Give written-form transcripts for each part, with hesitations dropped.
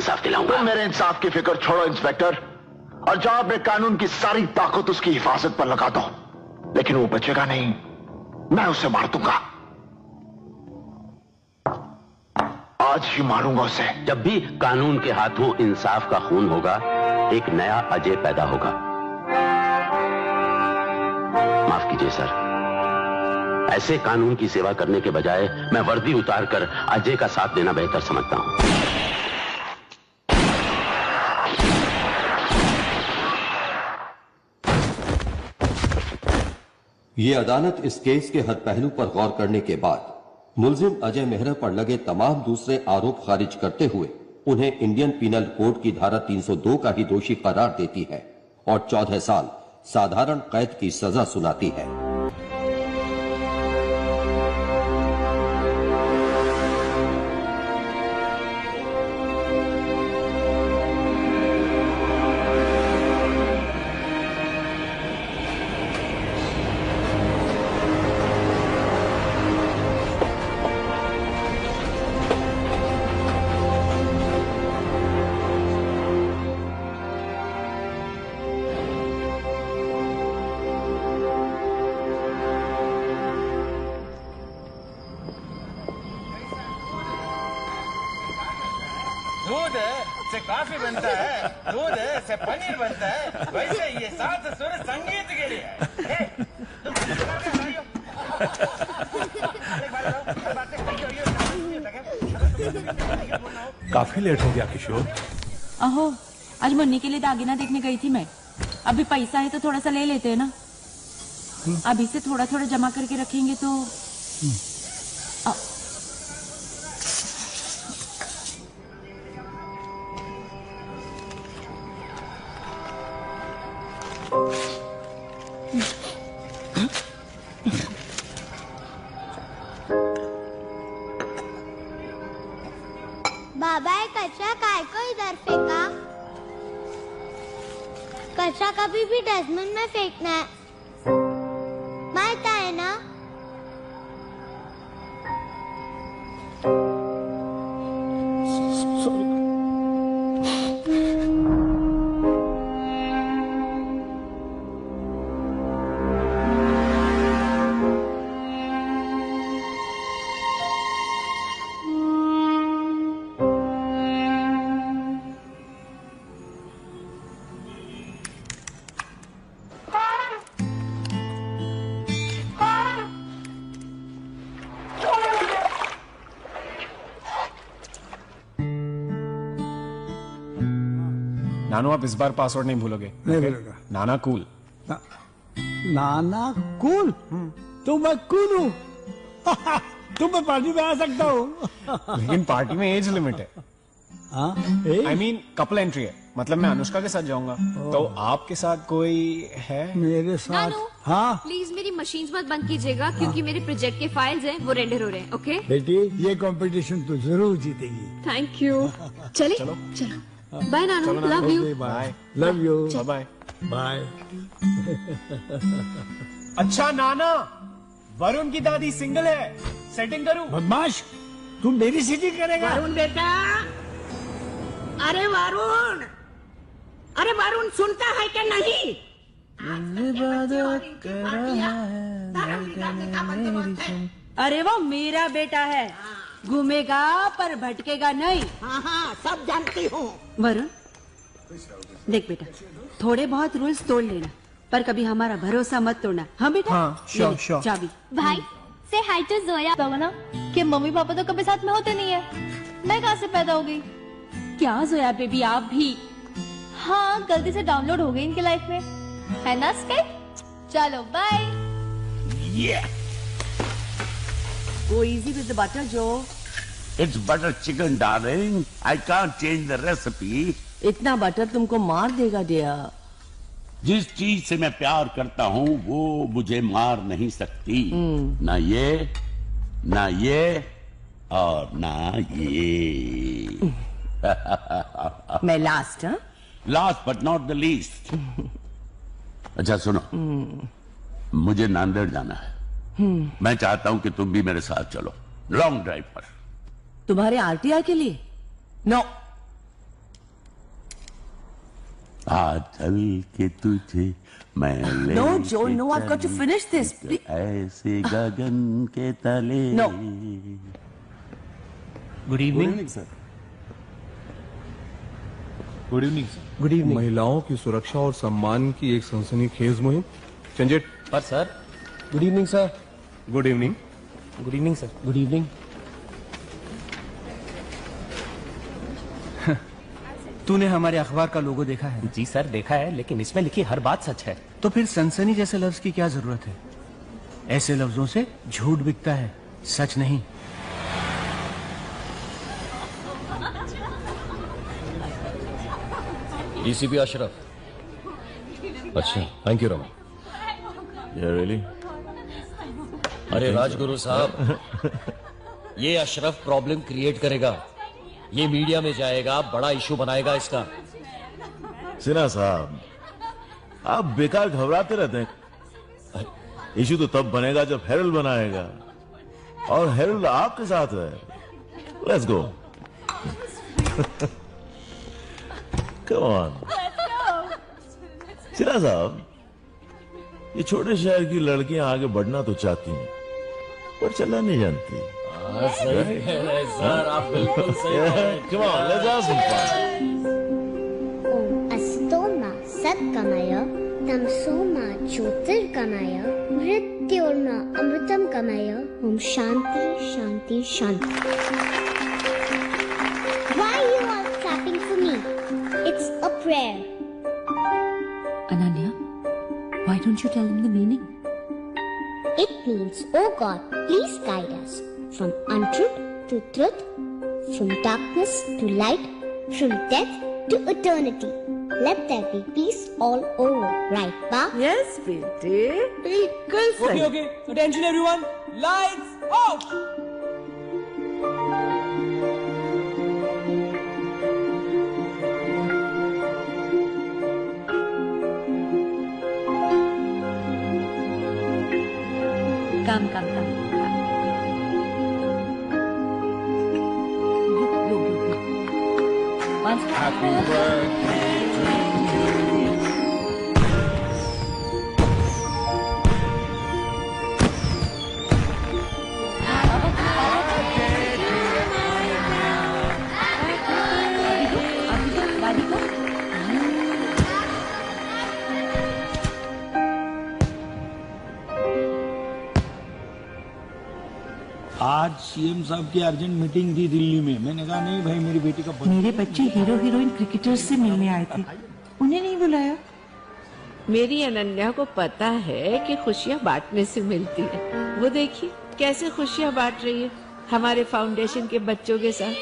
इंसाफ दिलाऊंगा। तुम मेरे इंसाफ की फिक्र छोड़ो इंस्पेक्टर, और जाओ अपने कानून की सारी ताकत उसकी हिफाजत पर लगा दो, लेकिन वो बचेगा नहीं, मैं उसे मार दूंगा। आज ही मारूंगा उसे। जब भी कानून के हाथों इंसाफ का खून होगा, एक नया अजय पैदा होगा। माफ कीजिए सर, ऐसे कानून की सेवा करने के बजाय मैं वर्दी उतारकर अजय का साथ देना बेहतर समझता हूं। ये अदालत इस केस के हर पहलू पर गौर करने के बाद मुलजिम अजय मेहरा पर लगे तमाम दूसरे आरोप खारिज करते हुए उन्हें इंडियन पीनल कोड की धारा 302 का ही दोषी करार देती है और 14 साल साधारण कैद की सजा सुनाती है। से कॉफी बनता है, दूध से पनीर बनता है, वैसे ये सात सुर संगीत के लिए है। काफी लेट हो गया किशोर। अहो, आज मुन्नी के लिए दागिना देखने गई थी मैं। अभी पैसा है तो थोड़ा सा ले लेते हैं ना। अभी से थोड़ा थोड़ा जमा करके रखेंगे तो बाबा ये कचरा काय को इधर फेंका? कचरा कभी भी डस्टबिन में फेंकना है, मालूम है ना? नानू आप इस बार पासवर्ड नहीं भूलोगे? नहीं भूलूंगा। नाना कूल। नाना कूल? तो मैं कूल हूँ। तुम मैं पार्टी में आ सकता हूँ। लेकिन पार्टी में एज लिमिट है। I mean, कपल एंट्री है, मतलब मैं अनुष्का के साथ जाऊंगा, तो आपके साथ कोई है? मेरे साथ? हाँ प्लीज मेरी मशीन्स मत बंद कीजिएगा, क्योंकि मेरे प्रोजेक्ट के फाइल्स हैं वो रेंडर हो रहे हैं। ओके बेटी, ये कंपटीशन तो जरूर जीतेगी। Thank you. चले चलो बाय नानू, love you. Bye love you. Bye bye. अच्छा नाना, वरुण की दादी सिंगल है, सेटिंग करूं? बदमाश, तुम मेरी सेटिंग करेगा? वरुण बेटा, अरे वरुण, अरे वरुण सुनता है क्या नहीं? अरे वो मेरा बेटा है, घूमेगा पर भटकेगा नहीं। हाँ हाँ सब जानती हूँ। वरुण देख बेटा, थोड़े बहुत रूल्स तोड़ लेना, पर कभी हमारा भरोसा मत तोड़ना। हाँ बेटा? हाँ, श्योर श्योर। चाबी भाई से हाय टू जोया। ना कि मम्मी पापा तो कभी साथ में होते नहीं है, मैं कहाँ से पैदा हो गई? क्या जोया बेबी, आप भी? हाँ गलती से डाउनलोड हो गई इनके लाइफ में, है ना स्काइप? चलो bye. Go easy with the butter, Joe. It's butter chicken, darling. I can't change the recipe. इतना बटर तुमको मार देगा डियर। जिस चीज से मैं प्यार करता हूँ वो मुझे मार नहीं सकती। ना ये, ना ये और ना ये। मैं लास्ट? हाँ, last but not the least. अच्छा सुनो, मुझे नांदेड़ जाना है। मैं चाहता हूं कि तुम भी मेरे साथ चलो लॉन्ग ड्राइव पर। तुम्हारे आरटीआई के लिए? नो, आज चल के तुझे मैं ले No, Joe, no, I've got to finish this. ऐसे गगन के तले। No. Good evening sir. Good evening sir. Good evening. महिलाओं की सुरक्षा और सम्मान की एक सनसनीखेज मुहिम। चंजेट पर sir. Good evening sir. Good evening. Good evening sir. Good evening. तूने हमारे अखबार का लोगो देखा है? जी सर देखा है, लेकिन इसमें लिखी हर बात सच है। तो फिर सनसनी जैसे लफ्ज की क्या जरूरत है? ऐसे लफ्जों से झूठ बिकता है, सच नहीं। डीसीपी अशरफ। अच्छा, थैंक यू रमा। रियली? अरे राजगुरु साहब, ये अशरफ प्रॉब्लम क्रिएट करेगा, ये मीडिया में जाएगा, बड़ा इशू बनाएगा इसका। सिन्हा साहब, आप बेकार घबराते रहते हैं। इशू तो तब बनेगा जब हेरल्ड बनाएगा, और हेरल्ड आपके साथ है। Let's go. Come on. Sinha साहब, ये छोटे शहर की लड़कियां आगे बढ़ना तो चाहती हैं, पर चलना नहीं जानती। सही कह रहे सर, आप बिल्कुल सही कह रहे हैं। Come on, let's have some fun. ओम अस्तोमा सत्कमय तमसोमा ज्योतिर्गमय मृत्योर्मा अमृतम गमय। ओम शांति शांति शांति। Why you all clapping for me? It's a prayer. Ananya, why don't you tell him the meaning? It means, oh God, please guide us from untruth to truth, from darkness to light, from death to eternity. Let there be peace all over, right, Pa? Yes, बेटे, बिल्कुल सही। Okay, attention everyone, lights off. Come. Happy birthday to you. आज CM साहब की urgent meeting थी दिल्ली में। मैंने कहा नहीं भाई, मेरी बेटी का मेरे बच्चे हीरो हीरोइन क्रिकेटर्स से मिलने आए थे, उन्हें नहीं बुलाया। मेरी अनन्या को पता है कि खुशियाँ बांटने से मिलती है। वो देखिए कैसे खुशियाँ बांट रही है हमारे फाउंडेशन के बच्चों के साथ।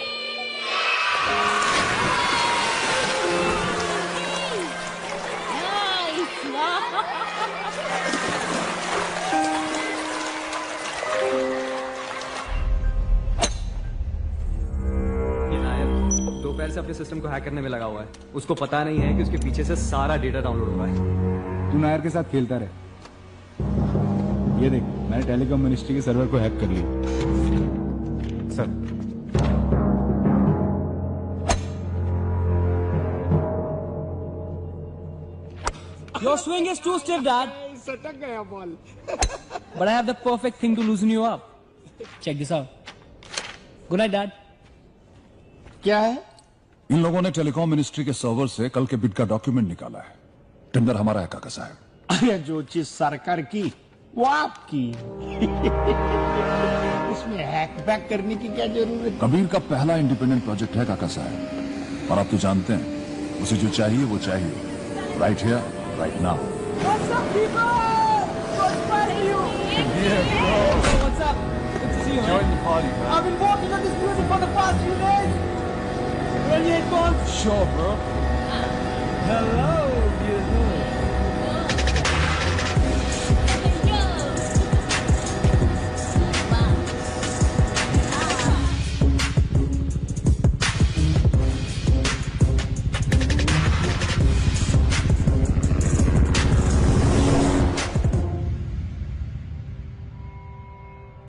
दोपहर से अपने सिस्टम को हैक करने में लगा हुआ है। उसको पता नहीं है कि उसके पीछे से सारा डेटा डाउनलोड हो रहा है। तू नायर के साथ खेलता रहे। ये देख, मैंने टेलीकॉम मिनिस्ट्री के सर्वर को हैक कर लिया। Sir, Your swing is too stiff, Dad. सटक गया ball. But I have the perfect thing to loosen you up. Check this out. Good night, Dad. क्या है? इन लोगों ने टेलीकॉम मिनिस्ट्री के सर्वर से कल के बिड का डॉक्यूमेंट निकाला है। टेंडर हमारा है काका साहब। अरे जो चीज सरकार की वो आपकी। इसमें हैक पैक करने की क्या जरूरत है? कबीर का पहला इंडिपेंडेंट प्रोजेक्ट है काका साहब, और आप तो जानते हैं उसे जो चाहिए वो चाहिए। Right here, right now. What's up, people? What's finding you? What's up? Good to see you. Join the party, man. I've been working on this music for the past few days. Ready, headphones? Sure, bro. Hello, beautiful.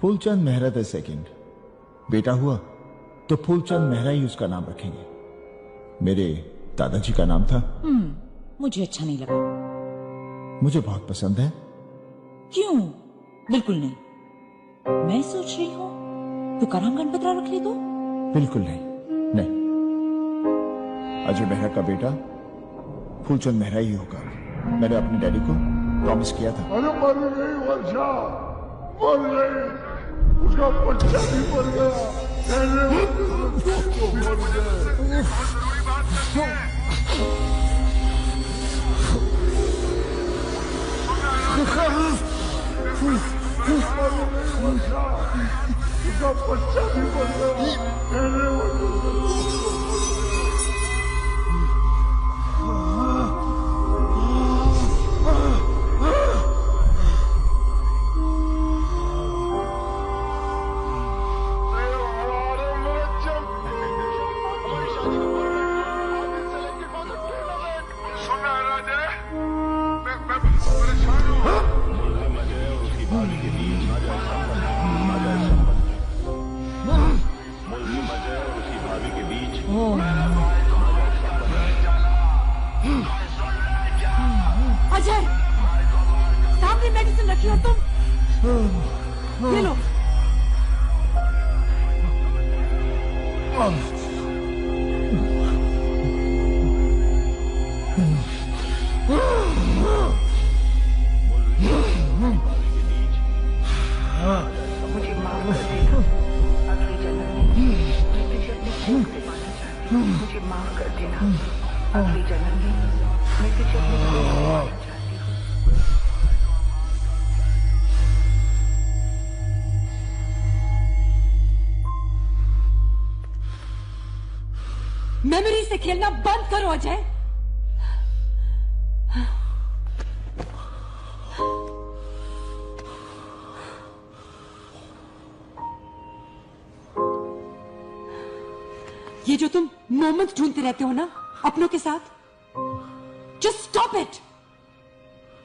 Phoolchand Mehra the second बेटा हुआ तो फूलचंद मेहरा ही उसका नाम रखेंगे। मेरे दादाजी का नाम था मुझे अच्छा नहीं लगा। मुझे बहुत पसंद है। क्यों? बिल्कुल नहीं। मैं सोच रही हूँ तुकाराम गणपतरा रख ले तो। बिल्कुल नहीं, नहीं। अजय मेहरा का बेटा फूलचंद मेहरा ही होगा। मैंने अपने डैडी को प्रॉमिस किया था। अरे मर गई वर्षा, मर गई, उसका बच्चा भी मर गया। उसका बच्चा भी मर गया। अजय, सामने मेडिसिन रखी हो तुम, ले लो। मुझे माफ कर देना, अगले जन्म में मैं तुझे अपने खून से मारना चाहती हूँ। मुझे माफ कर देना, अगले जन्म में मैं तुझे अपने खून से मारना चाहती हूँ। मेमोरी से खेलना बंद करो अजय। ये जो तुम मोमेंट ढूंढते रहते हो ना अपनों के साथ, जस्ट स्टॉप इट।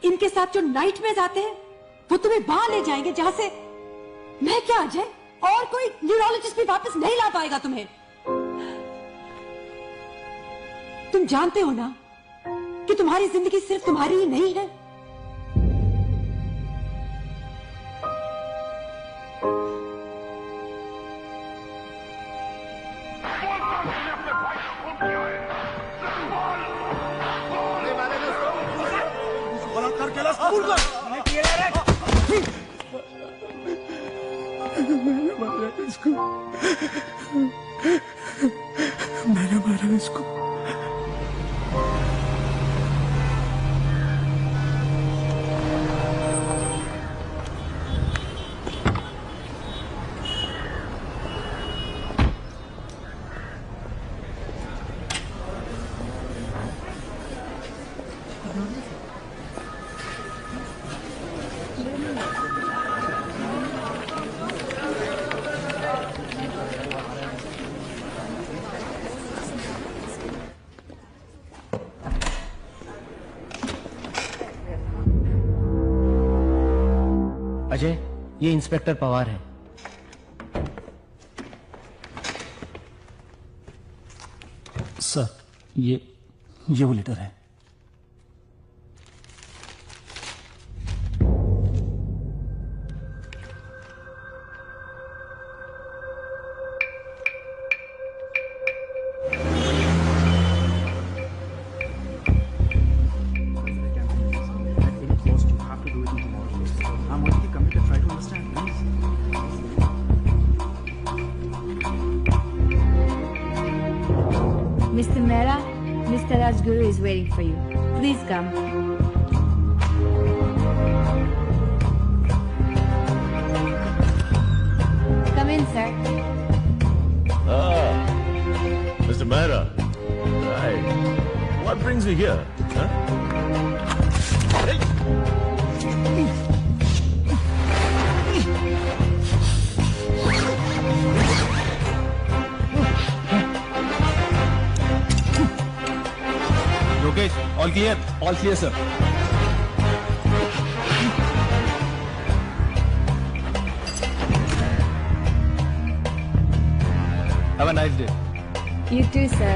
इनके साथ जो नाइटमेयर्स आते हैं वो तुम्हें वहां ले जाएंगे जहां से मैं क्या अजय और कोई न्यूरोलॉजिस्ट भी वापस नहीं ला पाएगा तुम्हें। तुम जानते हो ना कि तुम्हारी जिंदगी सिर्फ तुम्हारी ही नहीं है। मैंने मारा इसको। अजय, ये इंस्पेक्टर पवार है। सर, ये वो लेटर है। Mr. Mehra, Mr. Rajguru is waiting for you. Please come. Come in, sir. Mr. Mehra. Right. What brings you here? Huh? Hey. Yogesh, all clear? All clear, sir. Have a nice day. You too, sir.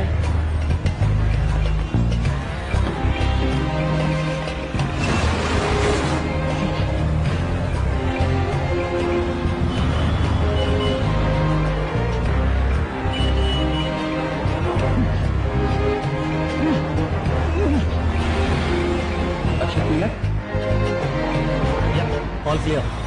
All clear.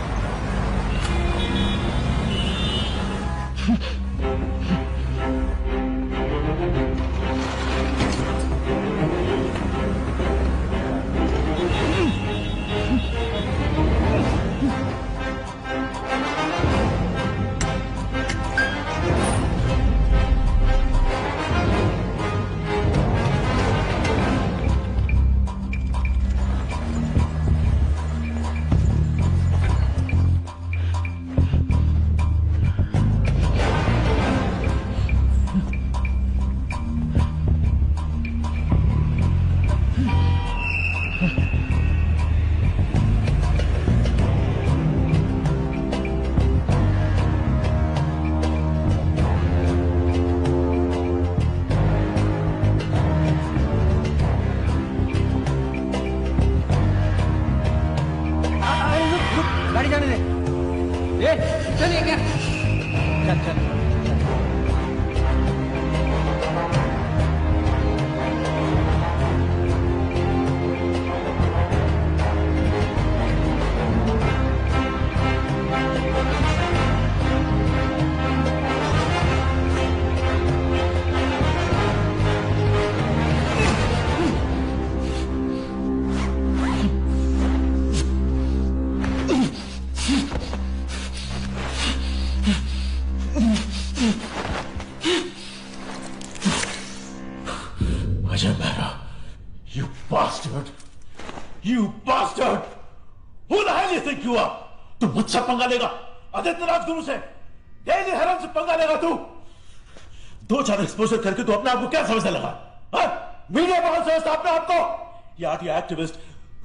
गाड़ी जाने दे। ए, चलिए क्या? चल चल। Ajay Mehra, you bastard! You bastard! Who the hell you think you are? तू मुझसे पंगा लेगा? आदित्य राजगुरु से? डेली हेरन से पंगा लेगा तू? 2-4 एक्सपोजर करके तू अपने आप को क्या समझने लगा? हाँ? मीडिया पर समझता अपने आप को? ये आर्टी एक्टिविस्ट,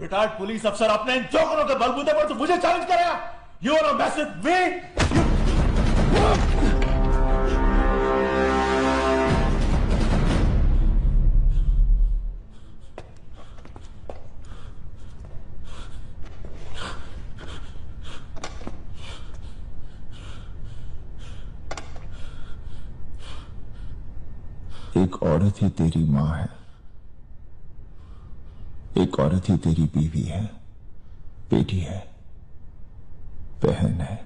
रिटायर्ड पुलिस अफसर अपने इन जोकरों के बलबूते पर तो मुझे चैलेंज करेगा? You wanna mess with me? एक औरत ही तेरी माँ है, एक औरत ही तेरी बीवी है, बेटी है, बहन है।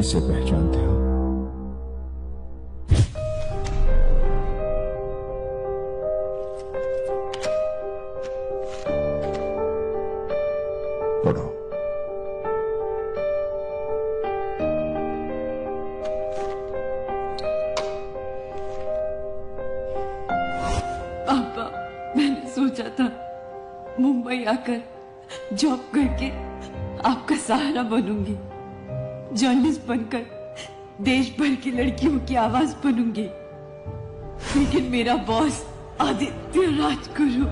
इसे पहचानते हो? पढ़ो। पापा, मैंने सोचा था मुंबई आकर जॉब करके आपका सहारा बनूंगी, जर्नलिस्ट बनकर देश भर की लड़कियों की आवाज बनूंगी। लेकिन मेरा बॉस आदित्य राजगुरु,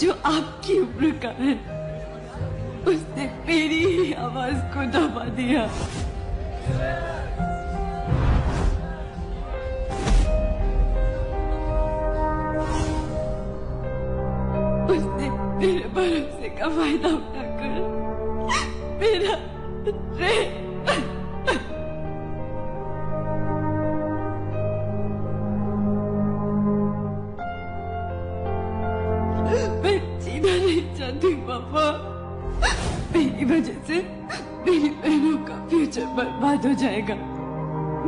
जो आपकी उम्र का है, उसने मेरी ही आवाज को दबा दिया। उसने मेरे भरोसे का फायदा उठाकर मेरा मैं जीना नहीं चाहती पापा। मेरी वजह से मेरी बहनों का फ्यूचर बर्बाद हो जाएगा।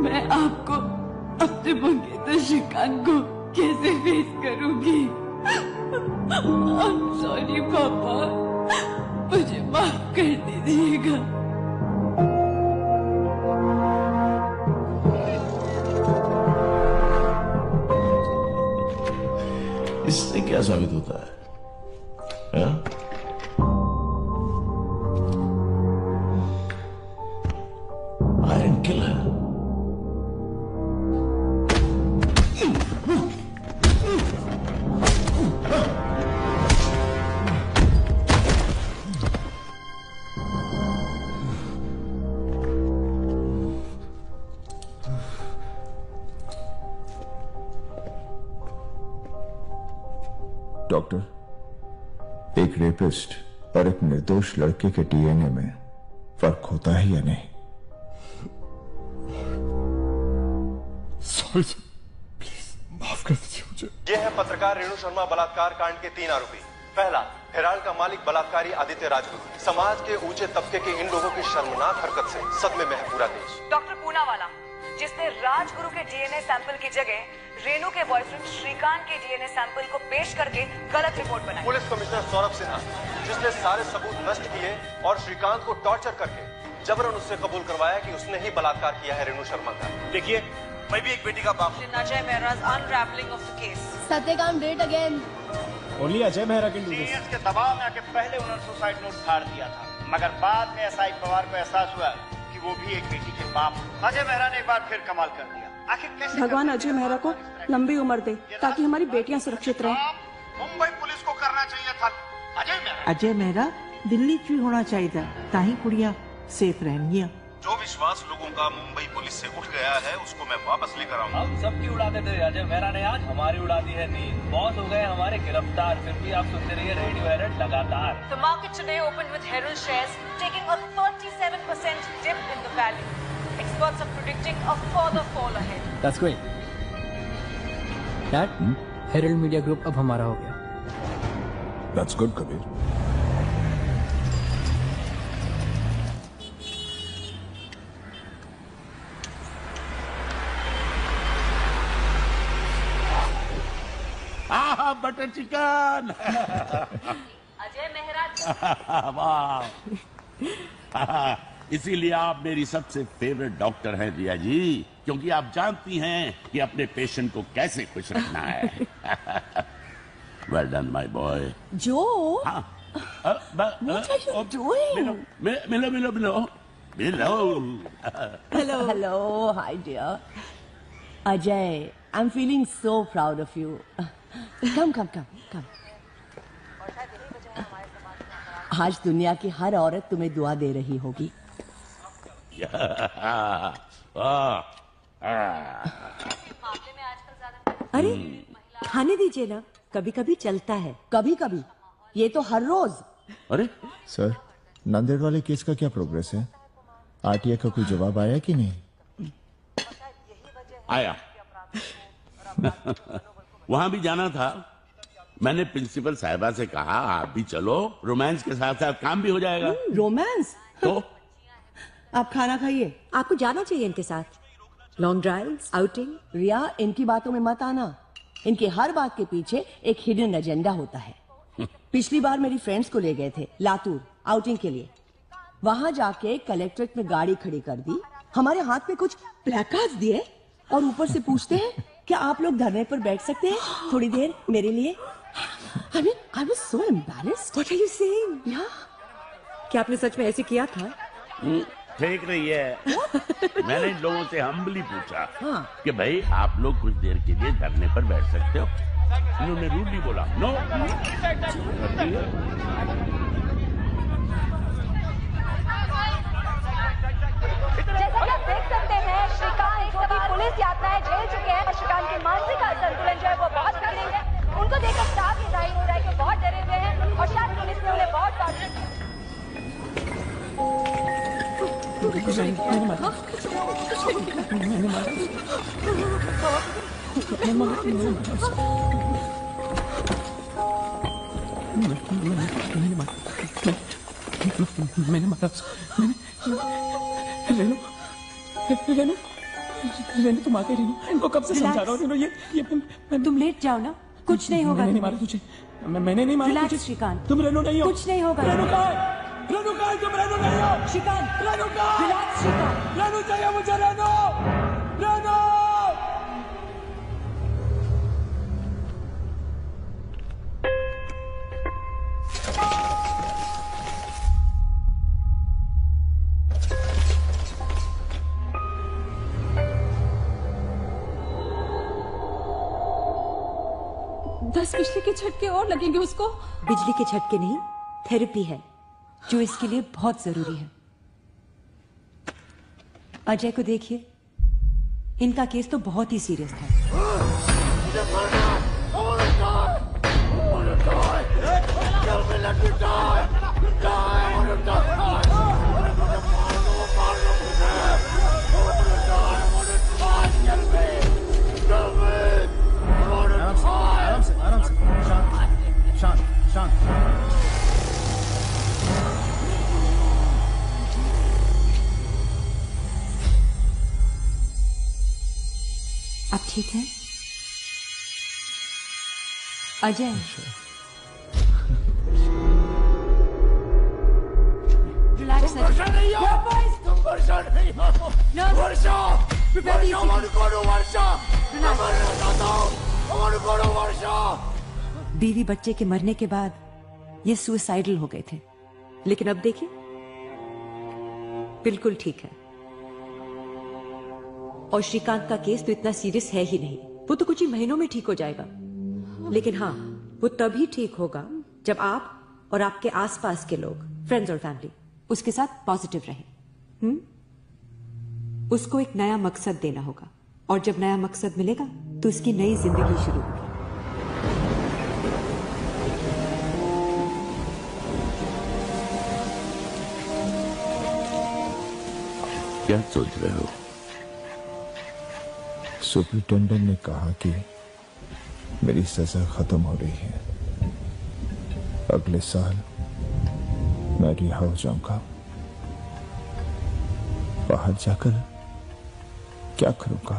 मैं आपको, अपने मंगेतर श्रीकांत को कैसे फेस करूंगी? I'm sorry पापा, मुझे माफ कर दीजिएगा। इससे क्या साबित होता है? हाँ? Iron killer. डॉक्टर, एक रेपिस्ट और एक निर्दोष लड़के के डीएनए में फर्क होता है या नहीं? सॉरी सर, प्लीज माफ कर दीजिए मुझे। ये है पत्रकार रेणु शर्मा बलात्कार कांड के 3 आरोपी। पहला, हेराल्ड का मालिक बलात्कारी आदित्य राजगुरु। समाज के ऊंचे तबके के इन लोगों की शर्मनाक हरकत से सदमे में है पूरा देश। डॉक्टर पूनावाला, जिसने राजगुरु के डीएनए सैंपल की जगह रेणु के बॉयफ्रेंड श्रीकांत के डीएनए सैंपल को पेश करके गलत रिपोर्ट बनाई। पुलिस कमिश्नर सौरभ सिन्हा, जिसने सारे सबूत नष्ट किए और श्रीकांत को टॉर्चर करके जबरन उससे कबूल करवाया कि उसने ही बलात्कार किया है रेणु शर्मा का। देखिए, मैं भी एक बेटी का बाप हूं। Ajay Mehra's unravelling of the case. Satyakam date again. Only Ajay Mehra can do this. के दबाव में आके पहले उन्होंने सुसाइड नोट फाड़ दिया था, मगर बाद में एसआई पवार को एहसास हुआ कि वो भी एक बेटी के बाप। अजय मेहरा ने एक बार फिर कमाल कर दिया। आखिर कैसे भगवान अजय मेहरा को लंबी उम्र दे ताकि हमारी बेटियां सुरक्षित रहें। मुंबई पुलिस को करना चाहिए था। अजय मेहरा दिल्ली क्यों होना चाहिए था, ताही कुड़ियां सेफ रहेंगी। जो विश्वास लोगों का मुंबई पुलिस से उठ गया है उसको मैं वापस लेकर आऊंगा। हम सबकी उड़ाते थे, अजय मेहरा ने आज हमारी उड़ा दी है नींद। बॉस हो गए हमारे गिरफ्तार, फिर भी आप सुनते रहिए रेडियो एरर लगातार। The market today opened with Herald shares taking a 37% dip in the value. Experts are predicting a further fall ahead. That's great. Dad, Herald Media Group अब हमारा हो गया। That's good, Kabir. Butter chicken. Ajay Mehra. वाह, इसीलिए आप मेरी सबसे फेवरेट डॉक्टर हैं दिया जी, क्योंकि आप जानती हैं कि अपने पेशेंट को कैसे खुश रखना है। Well done my boy. जो मिलो मिलो मिलो मिलो। Hello hello, hi dear Ajay, I am feeling so proud of you. Come come come come. आज दुनिया की हर औरत तुम्हें दुआ दे रही होगी। अरे खाने दीजिए ना, कभी कभी चलता है। कभी कभी, ये तो हर रोज। अरे सर, नांदेड़ वाले केस का क्या प्रोग्रेस है? आरटीआई का कोई जवाब आया कि नहीं? आया। वहां भी जाना था। मैंने प्रिंसिपल साहिबा से कहा आप भी चलो, रोमांस के साथ साथ काम भी हो जाएगा। रोमांस? तो आप खाना खाइए, आपको जाना चाहिए इनके साथ। Long drives, outing. रिया, इनकी बातों में मत आना। इनके हर बात के पीछे एक हिडन एजेंडा होता है। पिछली बार मेरी फ्रेंड्स को ले गए थे लातूर आउटिंग के लिए। वहां जाके कलेक्ट्रेट में गाड़ी खड़ी कर दी, हमारे हाथ में कुछ प्लेकार्ड्स दिए और ऊपर से पूछते हैं क्या आप लोग धरने पर बैठ सकते हैं थोड़ी देर मेरे लिए। I mean, I was so embarrassed. What are you saying? Yeah. क्या आपने सच में ऐसे किया था? ठीक नहीं है। मैंने इन लोगों से हम्बली पूछा कि भाई आप लोग कुछ देर के लिए धरने पर बैठ सकते हो। इन्होंने रूडली बोला नो। जैसा कि आप देख सकते हैं, श्रीकांत जो कि पुलिस यातनाएं झेल चुके हैं, श्रीकांत के मानसिक संतुलन जो है वो बहुत बिगड़े हैं। उनको देखकर साफ ये जाहिर हो रहा है कि बहुत डरे हुए हैं और शायद पुलिस ने उन्हें बहुत मैंने मारा। रेनू, रेनू, रेनू तुम आ गई। रेनू, इनको कब से समझा रहा हूँ। रेनू, ये तुम लेट जाओ ना, कुछ नहीं होगा। मैंने नहीं मारा तुझे, मैंने नहीं मारा तुझे। श्रीकांत, तुम रेनू नहीं हो। कुछ नहीं होगा। रेनू कहाँ है? रेनू कहाँ है? तुम रेनू नहीं हो। श्रीकांत, रेनू कहाँ है? रिलैक्स श्रीकांत। रेनू चाहिए मुझे। रेनू, रेनू। दस बिजली के झटके और लगेंगे उसको। बिजली के झटके नहीं, थेरेपी है जो इसके लिए बहुत जरूरी है। अजय को देखिए, इनका केस तो बहुत ही सीरियस था। आप ठीक हैं? अजय, रिलैक्स। वर्षा नहीं हो, तुम वर्षा नहीं हो। वर्षा, वर्षा। बीवी बच्चे के मरने के बाद ये सुसाइडल हो गए थे, लेकिन अब देखिए बिल्कुल ठीक है। और श्रीकांत का केस तो इतना सीरियस है ही नहीं, वो तो कुछ ही महीनों में ठीक हो जाएगा। लेकिन हाँ, वो तभी ठीक होगा जब आप और आपके आसपास के लोग, फ्रेंड्स और फैमिली, उसके साथ पॉजिटिव रहें। उसको एक नया मकसद देना होगा, और जब नया मकसद मिलेगा तो उसकी नई जिंदगी शुरू होगी। क्या सोच रहे हो? सुपरिटेंडेंट ने कहा कि मेरी सजा खत्म हो रही है। अगले साल मैं रिहा हो जाऊंगा। बाहर जाकर क्या करूंगा?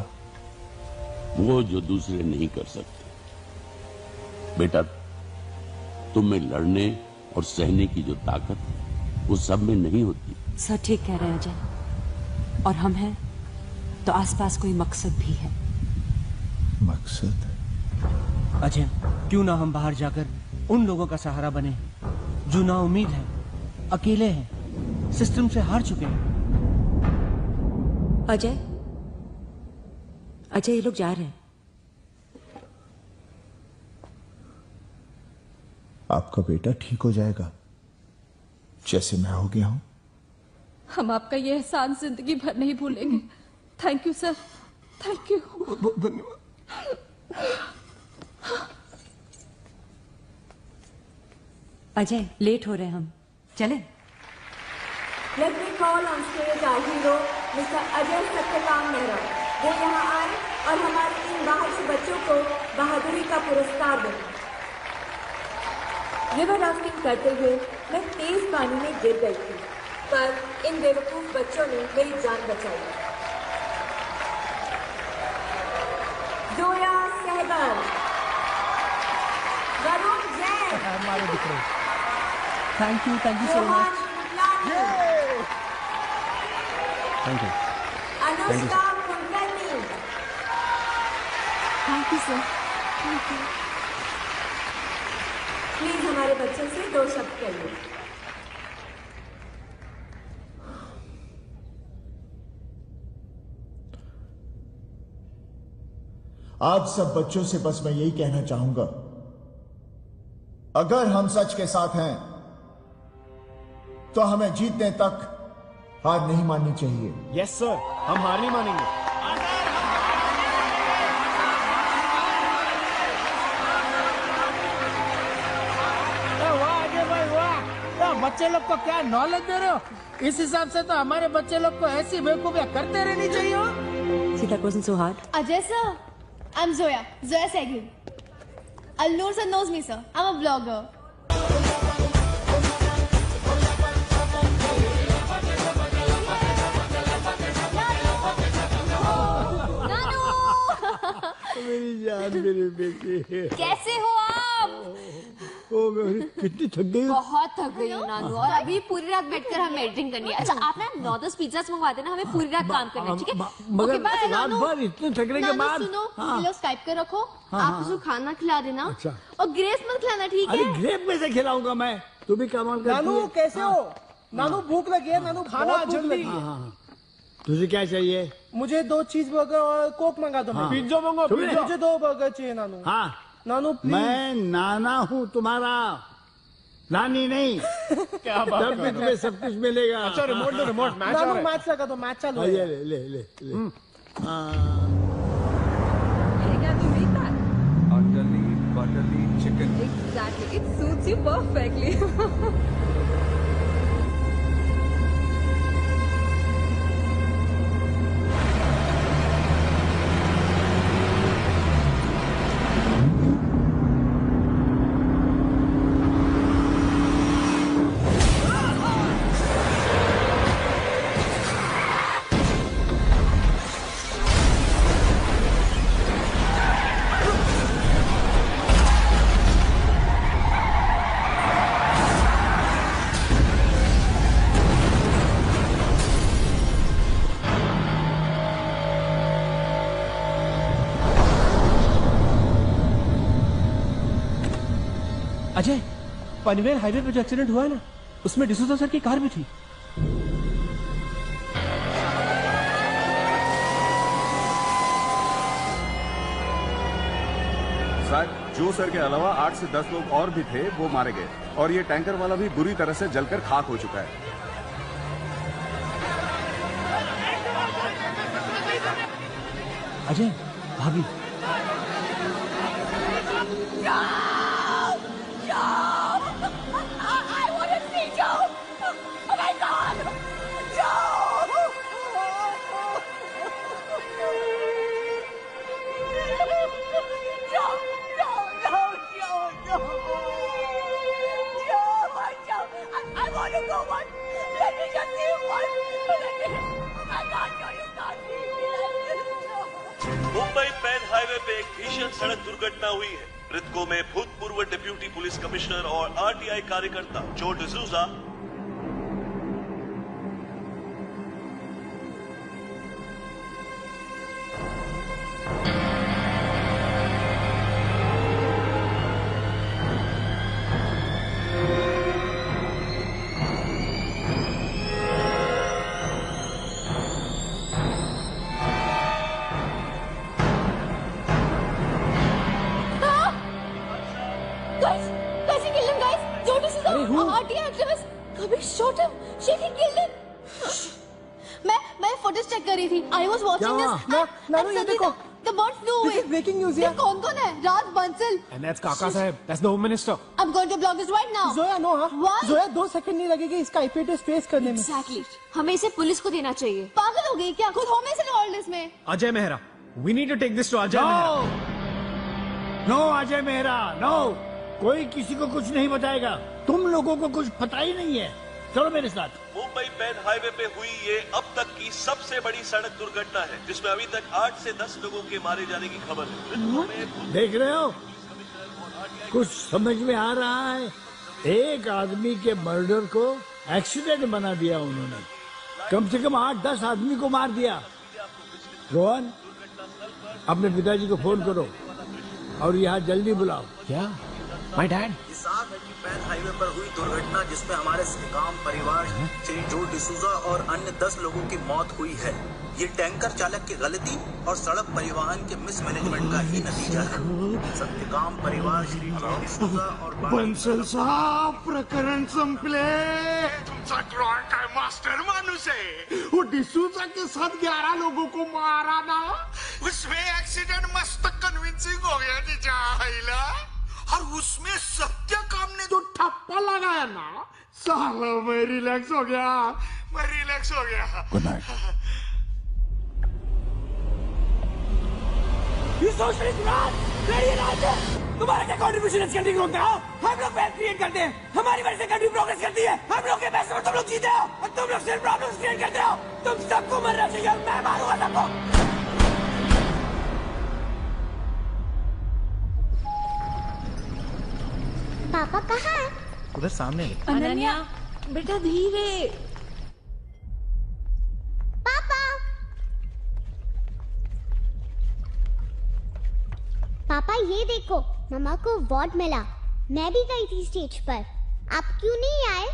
वो जो दूसरे नहीं कर सकते। बेटा, तुम में लड़ने और सहने की जो ताकत है वो सब में नहीं होती। सर ठीक कह रहे हैं अजय, और हम हैं तो आसपास कोई मकसद भी है। मकसद? अजय, क्यों ना हम बाहर जाकर उन लोगों का सहारा बने जो ना उम्मीद है, अकेले हैं, सिस्टम से हार चुके हैं। अजय, ये लोग जा रहे हैं। आपका बेटा ठीक हो जाएगा, जैसे मैं हो गया हूं। हम आपका ये एहसान जिंदगी भर नहीं भूलेंगे। Thank you sir, thank you. धन्यवाद। अजय, लेट हो रहे हैं हम, चले। Let me call on stage our hero, Mr. Ajay Satyakam Mehra. वो यहाँ आए और हमारे इन बाहर से बच्चों को बहादुरी का पुरस्कार दें। रिवर राफ्टिंग करते हुए मैं तेज पानी में गिर गई थी, पर इन बेवकूफ बच्चों ने मेरी जान बचाई। Zoya Sehgal, Varun Jain, thank you so much. Thank you. Anushka Kulkarni, thank you sir, thank you. Please हमारे बच्चों से 2 शब्द कहिए। आज सब बच्चों से बस मैं यही कहना चाहूंगा, अगर हम सच के साथ हैं तो हमें जीतने तक हार नहीं माननी चाहिए। यस सर, हम हार नहीं मानेंगे। बच्चे लोग को क्या नॉलेज दे रहे हो? इस हिसाब से तो हमारे बच्चे लोग को ऐसी बेवकूफियां करते रहनी चाहिए। See, that wasn't so hard. Ajay sir, I'm Zoya Sehgal. Alnoor sir knows me sir. I'm a blogger. मेरी जान, मेरी बेटी। कैसे हो आप? कितनी थक गई? बहुत थक गई हूँ नानू, और अभी पूरी रात बैठकर हम एडिटिंग करनी है। अच्छा आप ना 9-10 पिज्जा मंगवा देना, हमें पूरी रात काम करना है, ठीक है? मगर रात भर इतने थकने के बाद। सुनो, ये लो स्काइप कर रखो, आप उसको खाना खिला देना। अच्छा। और ग्रेप्स मत खिलाना, ठीक है? अरे ग्रेप में से खिलाऊंगा मैं, तू भी कमाल कर। नानू कैसे हो? नानू भूख लगी है, नानू खाना जल्दी। तुझे क्या चाहिए? मुझे 2 चीज बर्गर और कोक मंगा दो। पिज्जा मंगा। मुझे 2 बर्गर चाहिए नानू। हाँ नानू प्लीज। मैं नाना हूँ तुम्हारा, नानी नहीं। क्या बात तब भी तुम्हें सब कुछ मिलेगा। अच्छा रिमोट दो, रिमोट। मैच लगा दो, मैच चालू है। ले ले ले ले। Butterly chicken. Exactly, it suits you perfectly. Ajay, Panvel highway पे जो एक्सीडेंट हुआ है ना, उसमें डिसूजा सर की कार भी थी। जो सर के अलावा 8 से 10 लोग और भी थे, वो मारे गए और ये टैंकर वाला भी बुरी तरह से जलकर खाक हो चुका है। अजय, भाभी। मुंबई पैन हाईवे पे एक भीषण सड़क दुर्घटना हुई है। मृतकों में भूतपूर्व डिप्यूटी पुलिस कमिश्नर और आरटीआई कार्यकर्ता जो डिसूजा, मैं फुटेज चेक कर रही थी। I was watching this. नानू ये देखो। The bird flew away. This is breaking news ये यार। कौन है? राज बंसल। And that's Kaka साहब. That's the Home Minister. I'm going to block this right now. Zoya no हाँ। Why? जोया 2 सेकंड नहीं लगेगी इसका IP एड्रेस ट्रेस करने में। Exactly. हमें इसे पुलिस को देना चाहिए। पागल हो गई क्या? खुद होम मिनिस्टर इन्वॉल्वड इसमें। Ajay Mehra. We need to take this to Ajay Mehra. No Ajay Mehra, no. कोई किसी को कुछ नहीं बताएगा। तुम लोगों को कुछ पता ही नहीं है। चलो मेरे साथ। मुंबई पैन हाईवे पे हुई ये अब तक की सबसे बड़ी सड़क दुर्घटना है, जिसमें अभी तक 8 से 10 लोगों के मारे जाने की खबर है। देख रहे हो, कुछ समझ में आ रहा है। एक आदमी के मर्डर को एक्सीडेंट बना दिया उन्होंने। कम से कम 8-10 आदमी को मार दिया। रोहन, अपने पिताजी को फोन करो और यहाँ जल्दी बुलाओ। क्या? My dad. पैन हाईवे पर हुई दुर्घटना जिसमें हमारे श्रीकांत परिवार श्री जो डिसूजा और अन्य 10 लोगों की मौत हुई है, ये टैंकर चालक की गलती और सड़क परिवहन के मिसमैनेजमेंट का ही नतीजा है। सत्यकाम परिवार श्री जो डिसूजा और बंसल साहब, प्रकरण संपले। तुमचा क्राइम काय मास्टर माणूस है। वो डिसूजा के साथ 11 लोगों को मारा ना, उसमें एक्सीडेंट मस्त कन्विंसिंग हो गया तिच्या आईला। और उसमें सत्यकाम ने जो ठप्पा लगाया ना, साला मैं रिलैक्स हो गया। Good night. तुम्हारा क्या कॉन्ट्रीब्यूशन इस कंट्री को रोकते हो? हम लोग वेल्थ क्रिएट करते हैं, हमारी वजह से कंट्री प्रोग्रेस करती है। हम लोग के पैसे में तुम लोग जीते हो और तुम लोग सिर्फ प्रॉब्लम्स क्रिएट करते हो। तुम सबको मरना चाहिए, मैं मारूंगा सबको। पापा कहाँ है? उधर सामने। अनन्या, बेटा धीरे। पापा, पापा ये देखो, मम्मा को अवार्ड मिला। मैं भी गई थी स्टेज पर, आप क्यों नहीं आए?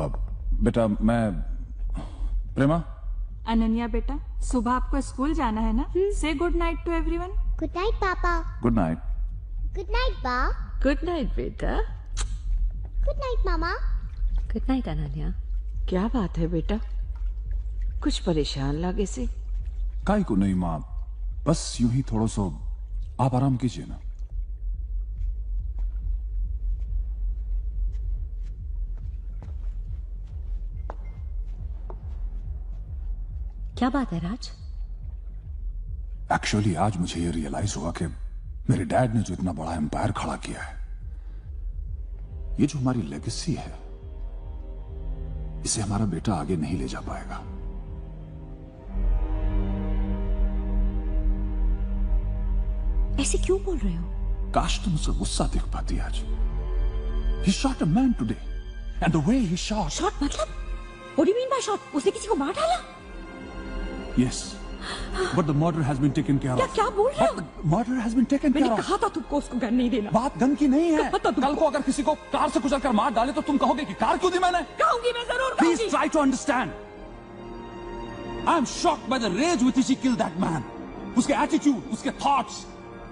अब बेटा मैं प्रेमा। अनन्या बेटा, सुबह आपको स्कूल जाना है ना? Say good night to everyone. Good night papa. Good night. Good night बा। गुड नाइट बेटा। गुड नाइट मामा। Good night Ananya. क्या बात है बेटा, कुछ परेशान लगे से? काई को नहीं माँ, बस यूं ही थोड़ा सा आप आराम कीजिए ना। क्या बात है राज? एक्चुअली आज मुझे ये रियलाइज हुआ कि मेरे डैड ने जो इतना बड़ा एम्पायर खड़ा किया है, ये जो हमारी लेगेसी है, इसे हमारा बेटा आगे नहीं ले जा पाएगा। ऐसे क्यों बोल रहे हो? काश तुम उसका गुस्सा देख पाती आज। He shot a man today, and the way he shot. Shot मतलब? What do you mean by shot? उसने किसी को मार डाला? Yes, But the murder has been taken care of. क्या बोल रहे हो? Murder has been taken care मैंने of. कहा था तुमको उसको गन नहीं देना। बात गन की नहीं है। कल को अगर किसी को कार से कुचल कर मार डाले तो तुम कहोगे कि कार क्यों दी मैंने? कहूंगी, मैं जरूर कहूंगी। Please try to understand. I am shocked by the rage with which he killed that man. उसके attitude, उसके thoughts,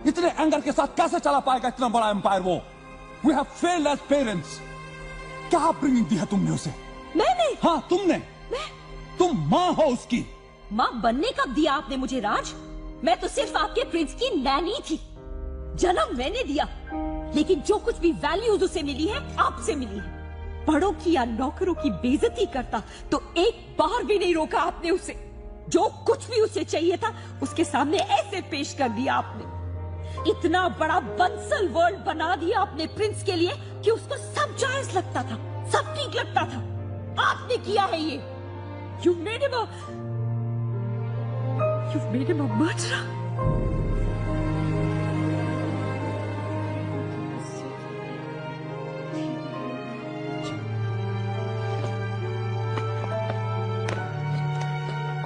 इतने एंगर के साथ कैसे चला पाएगा इतना बड़ा एम्पायर वो? We have failed as parents. क्या अपब्रिंगिंग दी है तुमने उसे? मैंने? हाँ तुमने। तुम माँ हो उसकी। माँ बनने कब दिया आपने मुझे राज? मैं तो सिर्फ आपके प्रिंस की नैनी थी। जन्म मैंने दिया, लेकिन जो कुछ भी वैल्यूज उसे मिली है आपसे मिली है। बड़ों की या नौकरों की बेइज्जती करता तो एक बार भी नहीं रोका आपने उसे। जो कुछ भी उसे चाहिए था उसके सामने ऐसे पेश कर दिया आपने। इतना बड़ा बंसल वर्ल्ड बना दिया आपने प्रिंस के लिए कि उसको सब जायज लगता था, सब ठीक लगता था। आपने किया है ये। You've made him a murderer.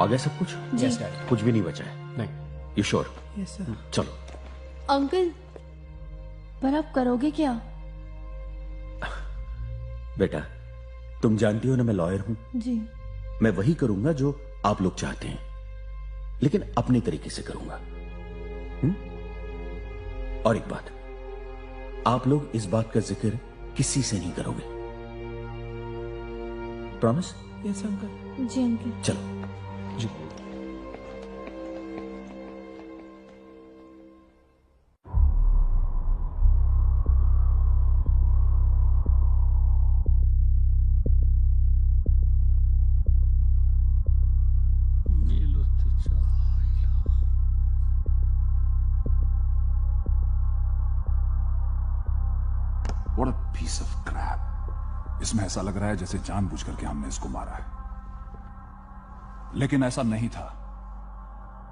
आ गया सब कुछ? Yes, Dad. कुछ भी नहीं बचा है? नहीं। You sure? Yes, sir. चलो। अंकल, पर आप करोगे क्या? बेटा, तुम जानती हो ना मैं लॉयर हूं। जी। मैं वही करूंगा जो आप लोग चाहते हैं, लेकिन अपने तरीके से करूंगा। और एक बात, आप लोग इस बात का जिक्र किसी से नहीं करोगे। प्रॉमिस? Yes uncle. जी अंकल। चलो। जी। What a piece of crap. इसमें ऐसा लग रहा है जैसे जानबूझ करके हमने इसको मारा है, लेकिन ऐसा नहीं था।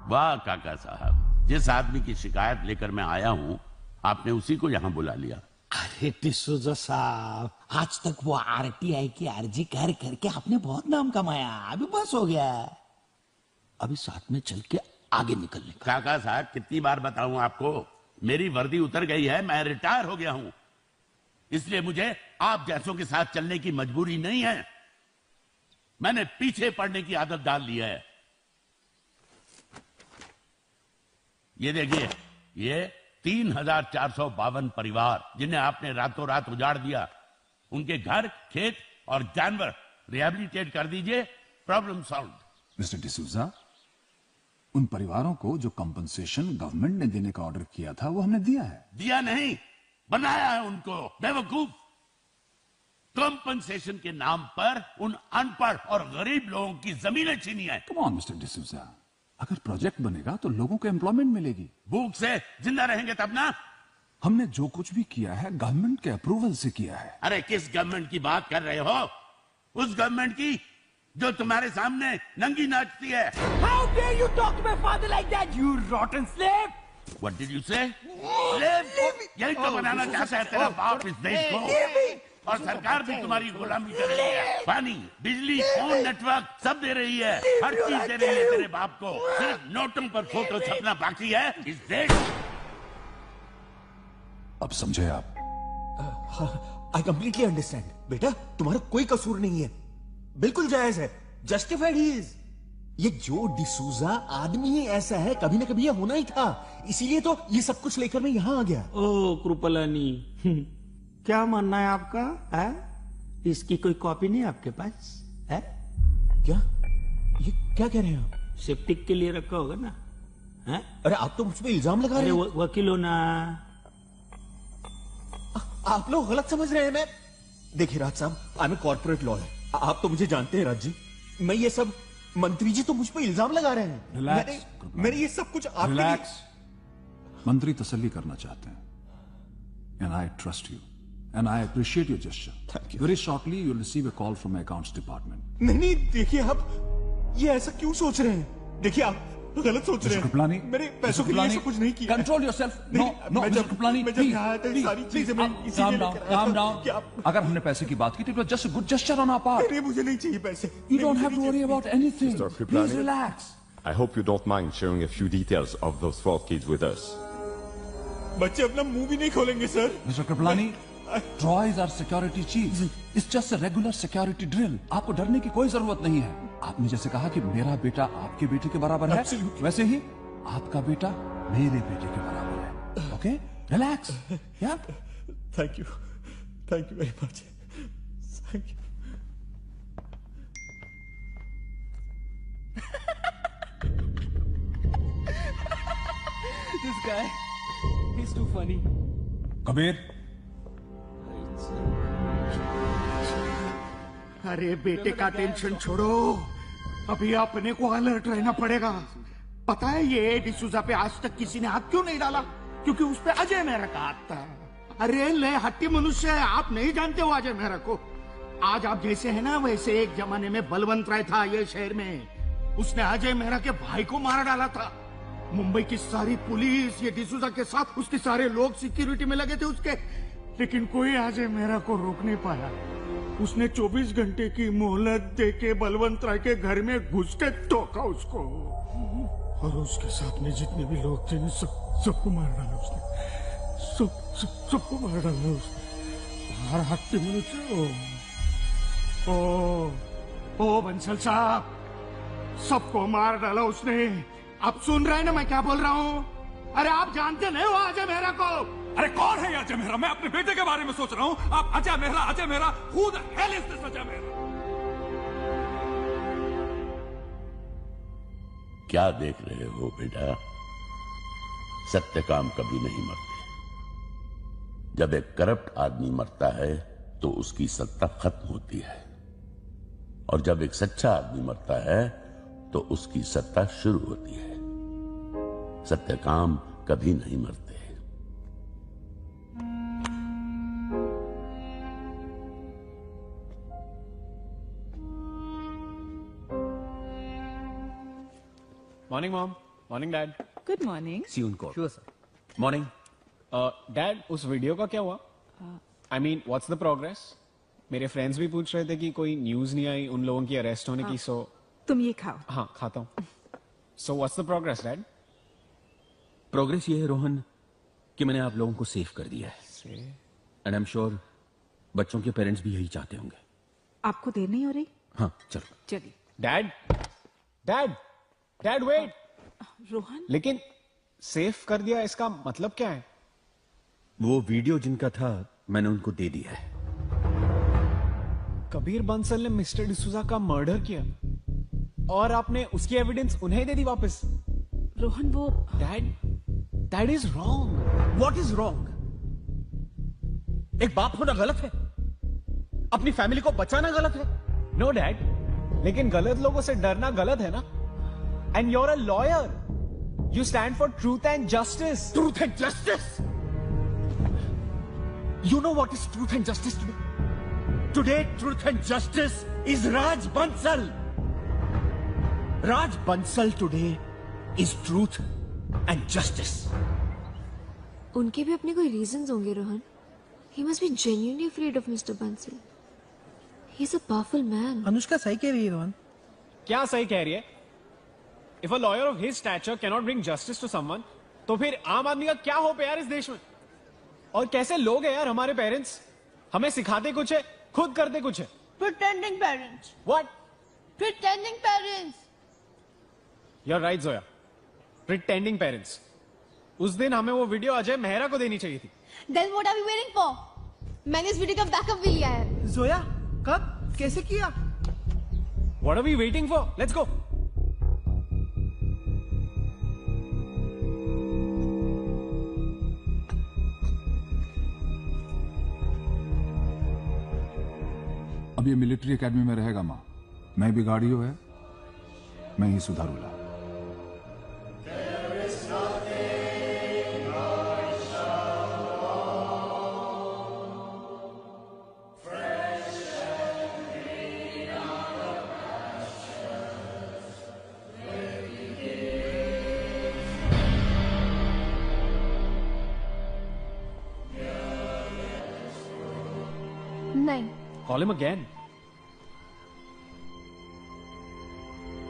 वाह काका साहब, जिस आदमी की शिकायत लेकर मैं आया हूं आपने उसी को यहां बुला लिया। अरे डिसूजा साहब, आज तक वो आरटीआई की अर्जी कर करके आपने बहुत नाम कमाया, अभी बस हो गया। अभी साथ में चल के आगे निकलने का। काका साहब कितनी बार बताऊं आपको, मेरी वर्दी उतर गई है, मैं रिटायर हो गया हूं, इसलिए मुझे आप जैसों के साथ चलने की मजबूरी नहीं है। मैंने पीछे पड़ने की आदत डाल ली है। ये देखिए, ये 3452 परिवार जिन्हें आपने रातों रात उजाड़ दिया, उनके घर, खेत और जानवर रिहैबिलिटेट कर दीजिए, प्रॉब्लम सॉल्व। मिस्टर डिसूजा, उन परिवारों को जो कंपनसेशन गवर्नमेंट ने देने का ऑर्डर किया था वो हमने दिया है। दिया नहीं, बनाया है उनको, बेवकूफ। कंपनसेशन के नाम पर उन अनपढ़ और गरीब लोगों की जमीनें छीनी है। कम ऑन मिस्टर डिसूजा, अगर प्रोजेक्ट बनेगा तो लोगों को एम्प्लॉयमेंट मिलेगी। भूख से जिंदा रहेंगे तब ना। हमने जो कुछ भी किया है गवर्नमेंट के अप्रूवल से किया है। अरे किस गवर्नमेंट की बात कर रहे हो? उस गवर्नमेंट की जो तुम्हारे सामने नंगी नाचती है। How dare you talk to my father like that, you rotten slave? What did you say? यही तो बनाना चाहता है तेरा बाप इस देश को, और सरकार भी तुम्हारी गुलामी कर रही है। पानी, बिजली, फोन नेटवर्क सब दे रही है, हर चीज दे रही है तेरे बाप को। सिर्फ नोटों पर फोटो छपना बाकी है इस देश। अब समझे आप? I completely understand. बेटा, तुम्हारा कोई कसूर नहीं है, बिल्कुल जायज है, जस्टिफाइड ही इज। ये जो डिसूजा आदमी ही ऐसा है, कभी ना कभी ये होना ही था, इसीलिए तो ये सब कुछ लेकर मैं यहाँ आ गया। ओ कृपलानी, क्या मानना है आपका? है? इसकी कोई कॉपी नहीं आपके पास है? क्या? ये क्या कह रहे हैं आप? सेप्टिक के लिए रखा होगा ना? है? अरे आप तो मुझ पर इल्जाम लगा रहे हैं। वकील हो ना। आप लोग गलत समझ रहे हैं। मैं देखिए राज साहब, I am a corporate lawyer, आप तो मुझे जानते हैं राज जी। मैं ये सब, मंत्री जी तो मुझ पर इल्जाम लगा रहे हैं। रिलैक्स, मैंने ये सब कुछ आपके लिए... रिलैक्स। मंत्री तसल्ली करना चाहते हैं, and I trust you and I appreciate your gesture. Thank you. Very shortly you will receive a call from accounts department. नहीं, देखिए आप ये ऐसा क्यों सोच रहे हैं? देखिए आप गलत सोच रहे हैं। कृपलानी, मेरे पैसों के लिए ऐसा कुछ नहीं किया। Control yourself. No no mister Kripalani, मैं जब यहाँ आया था सारी चीजें मैं काम डाउन। अगर हमने पैसे की बात की तो it was just a good gesture on our part. नहीं, मुझे नहीं चाहिए पैसे। You don't have to worry about anything. Please relax. I hope you don't mind sharing a few details of those 12 kids with us. बच्चे अपना मुंह भी नहीं खोलेंगे sir. Mr. Kripalani, Troy is our security chief. It's just a regular security drill. आपको डरने की कोई जरूरत नहीं है। आपने जैसे कहा कि मेरा बेटा आपके बेटे के बराबर है, वैसे ही आपका बेटा मेरे बेटे के बराबर है। Okay? Relax. Yeah? Thank you very much. Thank you. This guy, he's too funny. Kabir, अरे बेटे का टेंशन छोड़ो, अभी अपने को अलर्ट रहना पड़ेगा। पता है ये डिसूजा पे आज तक किसी ने हाथ क्यों नहीं डाला? क्योंकि उस पे अजय मेहरा का हाथ था। अरे ले हट्टी मनुष्य है, आप नहीं जानते हो अजय मेहरा को। आज आप जैसे है ना वैसे एक जमाने में बलवंत राय था ये शहर में, उसने अजय मेहरा के भाई को मार डाला था। मुंबई की सारी पुलिस ये डिसूजा के साथ उसके सारे लोग सिक्योरिटी में लगे थे उसके, लेकिन कोई अजय मेहरा को रोक नहीं पाया। उसने 24 घंटे की मोहलत देके बलवंत राय के घर में घुस के ठोका उसको, और उसके साथ में जितने भी लोग थे सबको मार डाला उसने, सबको मार डाला उसने। हर हफ्ते मनुष्य ओ बंसल साहब, सबको मार डाला उसने। आप सुन रहे हैं ना मैं क्या बोल रहा हूँ? अरे आप जानते नहीं हो अजय मेहरा को? अरे कौन है अजय मेहरा? मैं अपने बेटे के बारे में सोच रहा हूँ। आप Ajay Mehra, who the hell is this Ajay Mehra? क्या देख रहे हो बेटा? सत्य काम कभी नहीं मरते। जब एक करप्ट आदमी मरता है तो उसकी सत्ता खत्म होती है, और जब एक सच्चा आदमी मरता है तो उसकी सत्ता शुरू होती है। सत्य काम कभी नहीं मरते। Morning mom, morning dad. Good morning. See you in court. Sure sir. Morning. Dad, उस वीडियो का क्या हुआ? I mean what's the progress? मेरे फ्रेंड्स भी पूछ रहे थे कि कोई न्यूज नहीं आई उन लोगों की अरेस्ट होने की। सो तुम ये खाओ। हाँ खाता हूँ। So what's the progress dad? Progress ये है रोहन कि मैंने आप लोगों को सेव कर दिया है, एंड आई एम श्योर बच्चों के पेरेंट्स भी यही चाहते होंगे। आपको देर नहीं हो रही? हाँ चलो। चलिए। Dad dad dad wait. Rohan, लेकिन सेव कर दिया इसका मतलब क्या है? वो वीडियो जिनका था मैंने उनको दे दिया है। कबीर बंसल ने मिस्टर डिसूजा का मर्डर किया और आपने उसकी एविडेंस उन्हें दे दी वापस? रोहन वो dad, that is wrong. What is wrong? एक बाप होना गलत है, अपनी फैमिली को बचाना गलत है? नो डैड, लेकिन गलत लोगों से डरना गलत है ना? And you are a lawyer, you stand for truth and justice. Truth and justice? You know what is truth and justice today? Today, truth and justice is Raj Bansal. Raj Bansal today is truth and justice. उनके भी अपने कोई reasons होंगे Rohan. He must be genuinely afraid of Mr. Bansal. He's a powerful man. Anushka सही कह रही है रोहन। क्या सही कह रही है? If a lawyer of his stature cannot bring justice to someone, तो फिर आम आदमी का क्या होप है यार इस देश में? और कैसे लोग हैं यार हमारे पेरेंट्स? हमें सिखाते कुछ है, खुद करते कुछ है। Pretending parents. What? Pretending parents. You're right, Zoya. Pretending parents. उस दिन हमें वो वीडियो अजय मेहरा को देनी चाहिए थी। Then what are we waiting for? मैंने इस वीडियो का बैकअप भी लिया है। जोया, कब? कैसे किया? What are we waiting for? Let's go. अब ये मिलिट्री एकेडमी में रहेगा माँ। मैं बिगाड़ियो है, मैं ही सुधारूला। नहीं। Call him again.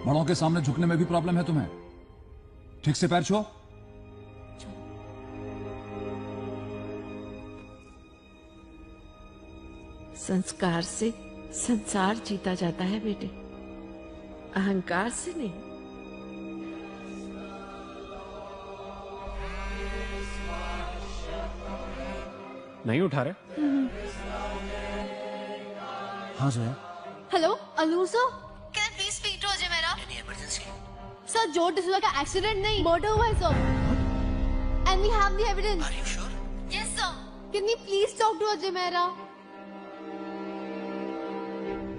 बड़ों के सामने झुकने में भी प्रॉब्लम है तुम्हें? ठीक से पैर छुओ। संस्कार से संसार जीता जाता है बेटे, अहंकार से नहीं। नहीं उठा रहे? हाँ Zoya. Hello Anoor sir, can I please speak to Ajay Mehra? Sir Jo D'Souza का एक्सीडेंट नहीं, मर्डर हुआ है sir, and we have the evidence. Are you sure? Yes sir. Can you please talk to Ajay Mehra?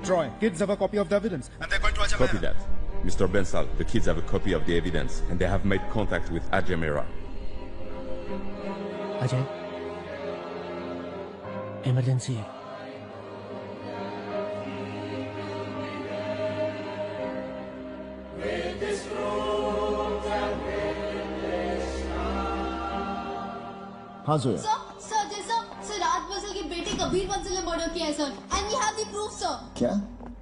Troy, kids have a copy of the evidence and they're going to Ajay Copy that. Mr. Bensal, the kids have a copy of the evidence and they have made contact with Ajay Mehra. Ajay, emergency है। हाँ Zoya. Sir जैसा राज बंसल की बेटी कबीर बंसल ने murder किया है sir, and we have the proof sir. क्या?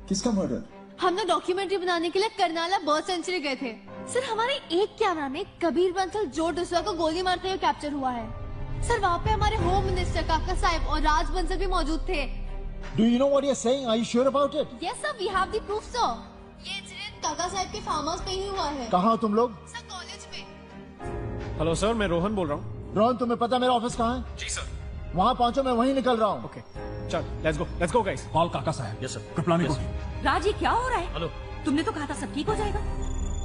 किसका मर्डर? हमने डॉक्यूमेंट्री बनाने के लिए करनाला बर्ड सेंचुरी गए थे सर। हमारे एक कैमरा में कबीर बंसल जो डिसूजा को गोली मारते हुए कैप्चर हुआ है सर। वहाँ पे हमारे होम मिनिस्टर काका साहब और राज बंसल भी मौजूद थे। Do you know what you're saying? Are you sure about it? Yes sir, we have the proof sir। ये इंसिडेंट काका साहब के फार्म हाउस पे ही हुआ है। कहाँ हो तुम लोग? सर कॉलेज में। हेलो सर, मैं रोहन बोल रहा हूँ। रोहन, तुम्हें पता मेरा ऑफिस कहाँ है? जी सर। वहाँ पहुँचो, मैं वहीं निकल रहा हूँ। ओके, चल लेट्स गो गाइस। कॉल काका साहब। Yes sir. कृपलानी को। राज ये क्या हो रहा है? हेलो। तुमने तो कहा था सब ठीक हो जाएगा।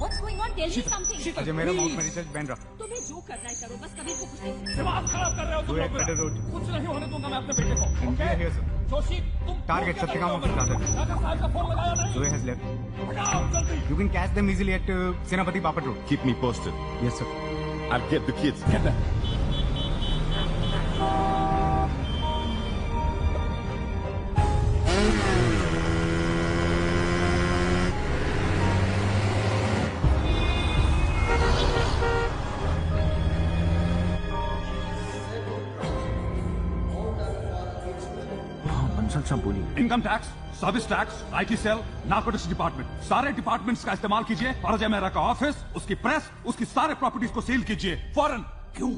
What's going on? Tell me something. Ajay मेरा माउथ में रिसर्च बैन रहा। तुम्हें जो करना है करो, बस कभी को कुछ नहीं। दिमाग खराब कर रहे हो तुम लोग। कुछ नहीं होने दूंगा मैं अपने बेटे को। Okay? जोशी, तुम Target सत्यकाम ऑफिस दादर। काका साहब का फोन लगाया नहीं? Zoe has left. हटाओ जल्दी। You can catch them easily at Senapati Bapat Road. Keep me posted. Yes sir. I'll get the kids. Get them. सब बोलिए। Income tax, service tax, IT cell, narcotics department, सारे departments का इस्तेमाल कीजिए और अजय मेहरा का ऑफिस, उसकी प्रेस, उसकी सारे प्रॉपर्टीज को सील कीजिए फौरन। क्यों?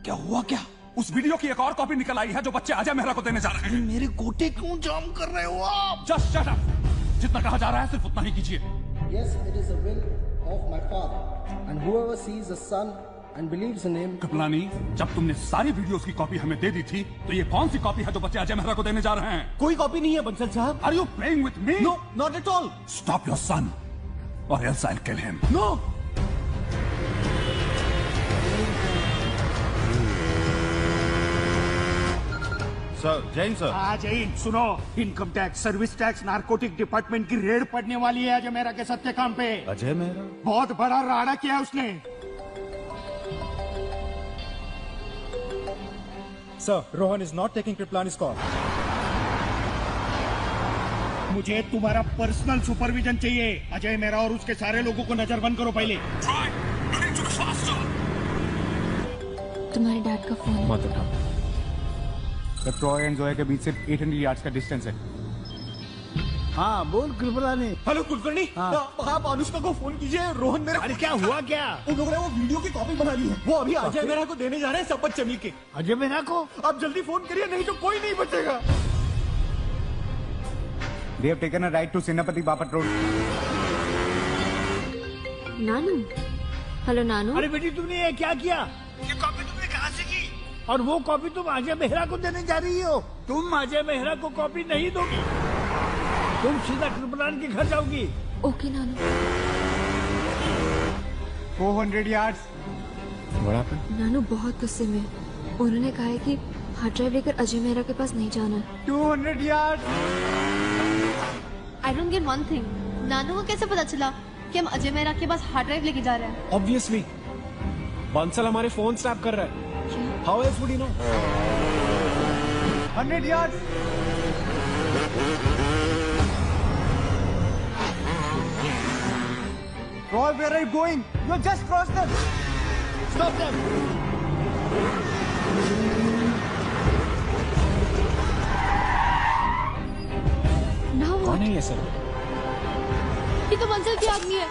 क्या हुआ क्या? उस वीडियो की एक और कॉपी निकल आई है जो बच्चे अजय मेहरा को देने जा रहे हैं। मेरे गोटे क्यों जाम कर रहे हो आप? Just shut up. जितना कहा जा रहा है सिर्फ उतना ही कीजिए। Yes, it is the will of my father, and whoever sees the son and believes in him. Kripalani, जब तुमने सारी वीडियोस की कॉपी हमें दे दी थी, तो ये कौन सी कॉपी है जो बच्चे अजय मेहरा को देने जा रहे हैं? कोई कॉपी नहीं है बंसल साहब। Are you playing with me? No, not at all. Stop your son, or else I'll kill him. No. Sir, Jain sir. हाँ जैन, सुनो, income tax, service tax, narcotic department की रेड पड़ने वाली है अजय मेहरा के सत्यकाम पे। अजय मेहरा? बहुत बड़ा राड़ा किया है उसने। Sir, Rohan is not taking Kriplani's call. मुझे तुम्हारा पर्सनल सुपरविजन चाहिए। अजय मेहरा और उसके सारे लोगों को नजरबंद करो पहले। तुम्हारे डैड का फोन। मत उठाओ। ट्रॉय एंड जोया के बीच सिर्फ 800 यार्ड्स का डिस्टेंस है। हाँ बोल कृपलानी। हेलो कुलकर्णी, आप अनुष्का को फोन कीजिए। रोहन मेरे। अरे क्या हुआ क्या? उन लोगों ने वो वीडियो की कॉपी बना ली है। वो अभी अजय मेहरा को देने जा रहे हैं सब बच्चे मिलके। अजय मेहरा को? आप जल्दी फोन करिए, नहीं तो कोई नहीं बचेगा। They have taken a ride to Senapati Bapat Road. Nanu, hello Nanu. अरे बेटी तुमने ये क्या किया? ये कॉपी तुमने कहाँ से की? और वो कॉपी तुम अजय मेहरा को देने जा रही हो? तुम अजय मेहरा को कॉपी नहीं दोगी, तुम सीधा कृपलानी के घर जाओगी। Okay Nanu. 400 yards. What happened? नानू बहुत गुस्से में। उन्होंने कहा है कि हार्ड ड्राइव लेकर अजय मेहरा के पास नहीं जाना। 200 yards. I don't get one thing. Nanu को कैसे पता चला कि हम अजय मेहरा के पास हार्ड ड्राइव लेके जा रहे हैं? ऑब्वियसली बंसल हमारे फोन स्नैप कर रहा है। How else would you know? 100 yards. Roy, where are you going? You just crossed them. Stop them. कौन है ये सर? ये तो बंसल के आदमी है।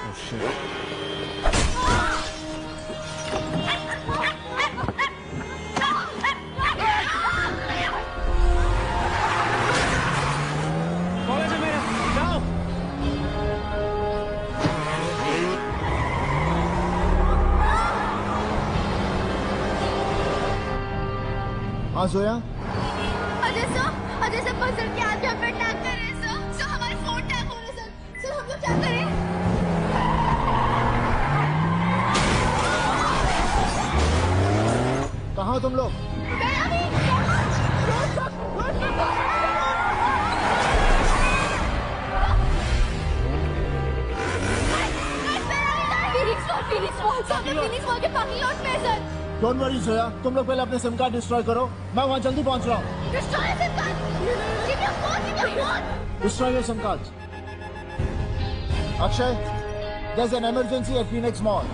कॉलेज है मेरा, जाओ। हाँ जोया, अजय सर बंसल के आगे हम पे अटैक कर रहे हैं सर। सर हमारे फोन टैग हो रहे हैं सर। सर हम लोग क्या करें? कहाँ हो तुम लोग? फीनिक्स मॉल के पार्किंग लॉट में है सर। डोंट वरी जोया, तुम लोग पहले अपने सिम कार्ड डिस्ट्रॉय करो, मैं वहाँ जल्दी पहुँच रहा हूँ। Destroy SIM card. Give your phone. Destroy your SIM cards. Akshay, there's an emergency at Phoenix Mall.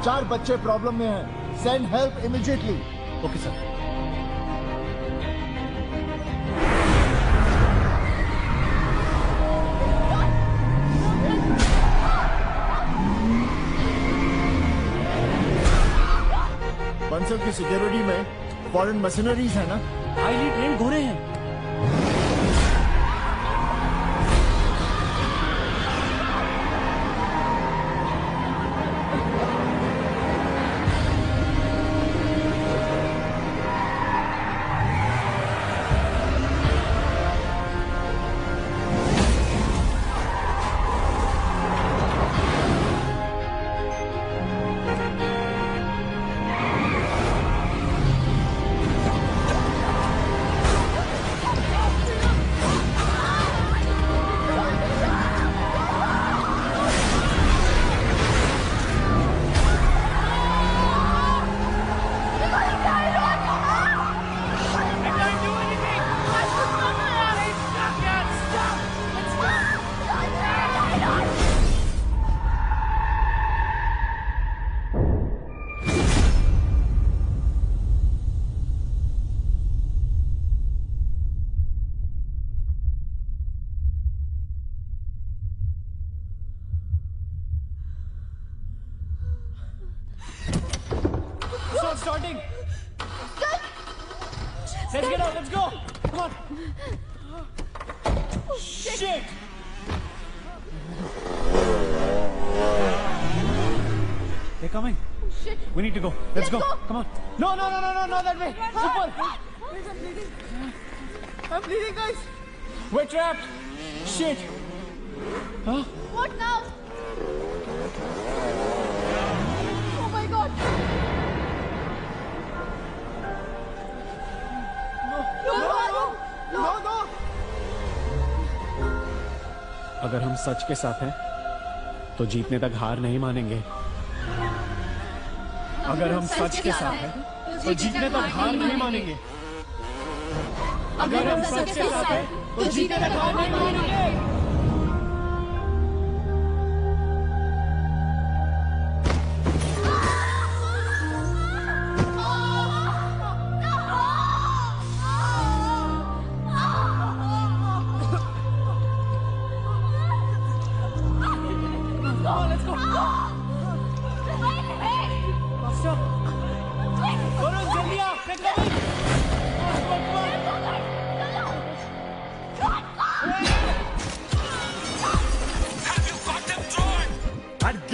4 बच्चे प्रॉब्लम में हैं। Send help immediately. Okay sir. Bansal की सिक्योरिटी में फॉरेन मशीनरीज है ना? हाईली ट्रेन घोड़े हैं। Starting. Let's get out. Let's go. Come on. Shit. They're coming. Shit. We need to go. Let's go. Come on. No, not that way. Super. I'm bleeding, guys. We're trapped. Shit. Huh? What now? Oh my God. No. अगर हम सच के साथ हैं तो जीतने तक हार नहीं मानेंगे। अगर हम सच के साथ हैं तो जीतने तक हार नहीं मानेंगे। अगर हम सच के साथ हैं तो जीतने तक हार नहीं मानेंगे।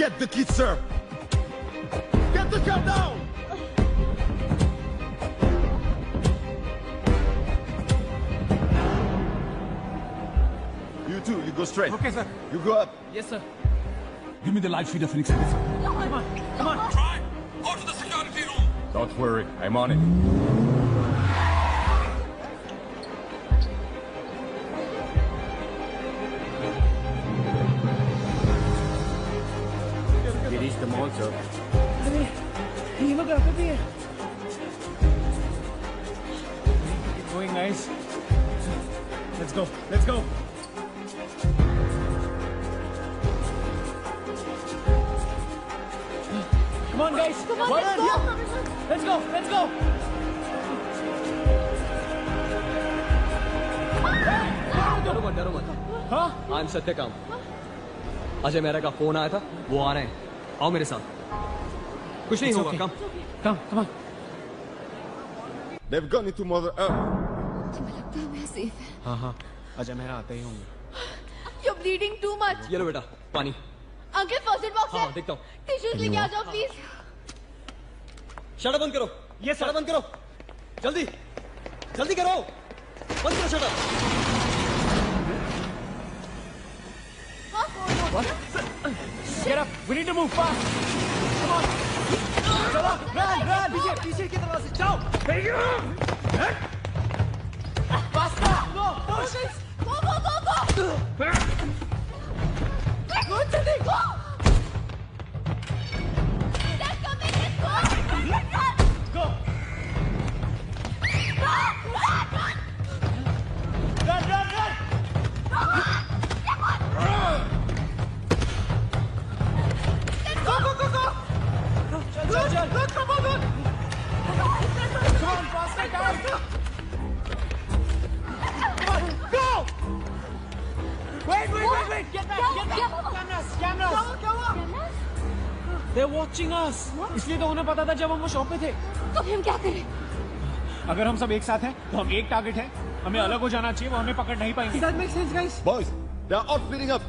Get the kid, sir! Get the car down! You two, you go straight. Okay, sir. You go up. Yes, sir. Give me the live feed of Phoenix City, sir. Come on. Try. Go to the security room. Don't worry, I'm on it. We reached the mall, sir. ये लोग यहाँ पे भी है। Keep going, guys. Let's go. Let's go. Come on, guys. Come on, One let's on. go. Let's go. Let's go. डरो मत हाँ? I'm Satyakam. Ajay Mehra का फोन आया था, वो आ रहे हैं, आओ मेरे साथ। कुछ नहीं होगा, come on. They've gone into Mother Earth. तुम्हें लगता है मैं सेफ है? हाँ, अजय मेहरा आते ही होंगे। You're bleeding too much. ये लो बेटा, पानी। अंकल फर्स्ट एड बॉक्स है। हाँ, देखता हूँ। टिश्यूज लेके आ जाओ प्लीज। शटर बंद करो। ये शटर बंद करो, जल्दी जल्दी करो, बंद करो shutter. Get up, we need to move fast. Come on. चलो, run, पीछे की तरफ से जाओ। Faster, go, push. Go. Go, जल्दी go. Let's go. Go. Run. Go. Chal. Come on, faster, guys. Come on, go. Wait. Get back. Cameras. They're watching us. इसलिए तो उन्हें पता था जब हम वो शॉप पे थे। तो हम क्या करें? अगर हम सब एक साथ हैं, तो हम एक टारगेट है, हमें अलग हो जाना चाहिए, वो हमें पकड़ नहीं पाएंगे। That makes sense, guys. Boys, they are all splitting up.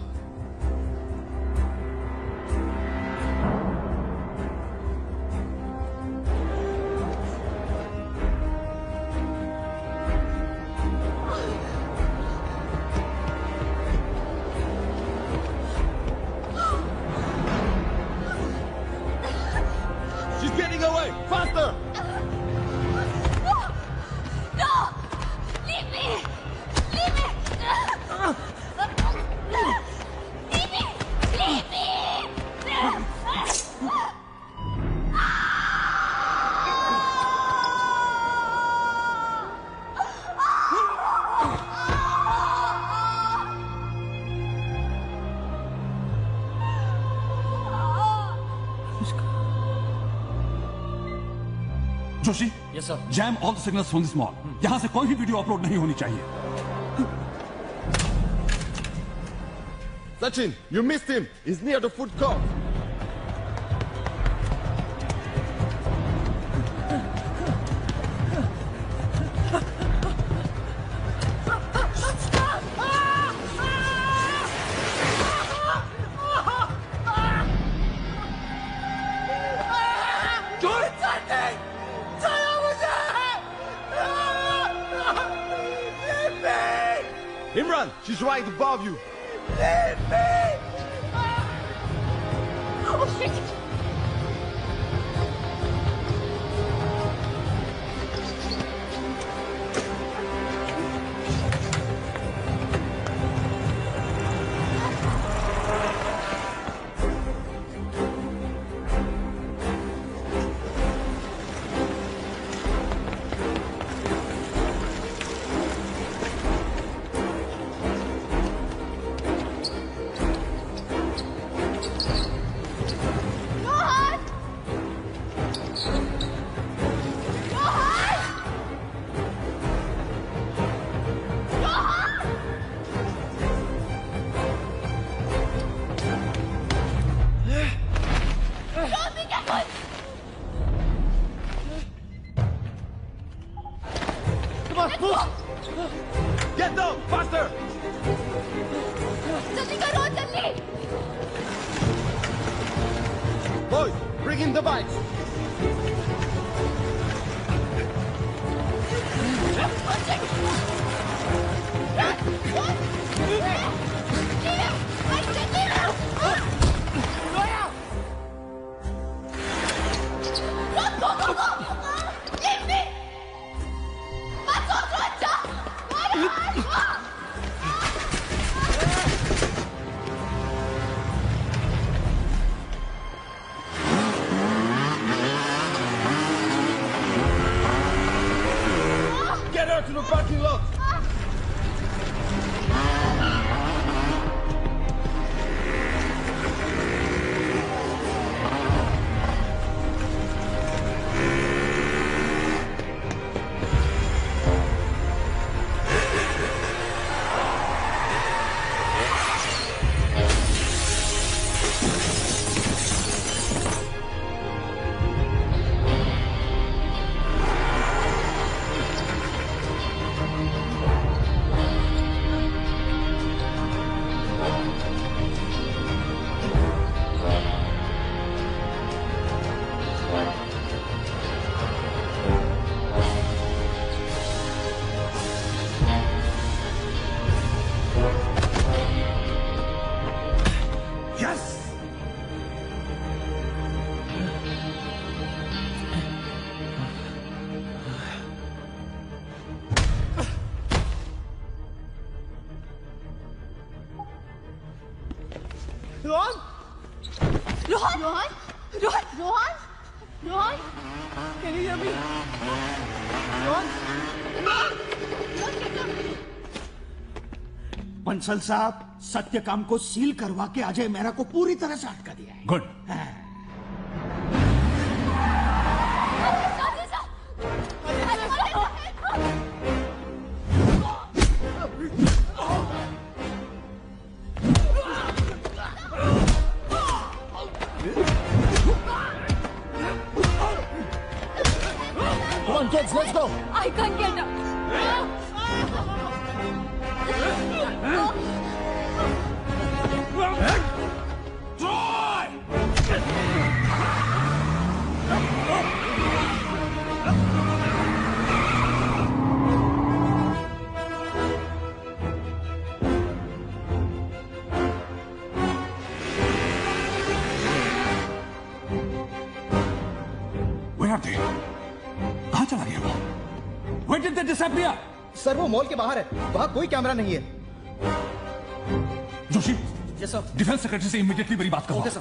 She's getting away! Faster! No! Leave me! Joshi, yes sir. Jam all the signals from this mall. यहां से कोई भी वीडियो अपलोड नहीं होनी चाहिए। Sachin, you missed him. He's near the food court. Imran, she's right above you. Leave me! Oh shit! Get down, faster! जल्दी करो, जल्दी! Boys, bring in the bikes. Get her to the parking lot. Bansal साहब, सत्यकाम को seal करवा के अजय मेहरा को पूरी तरह से अटका दिया है। Good. Come on, kids, let's go. I can't get up. Where are they? कहाँ चला गया वो? Where did they disappear? Sir वो मॉल के बाहर है, वहाँ कोई कैमरा नहीं है। Joshi, yes sir. Defence secretary से इमीडिएटली मेरी बात करो। Okay sir.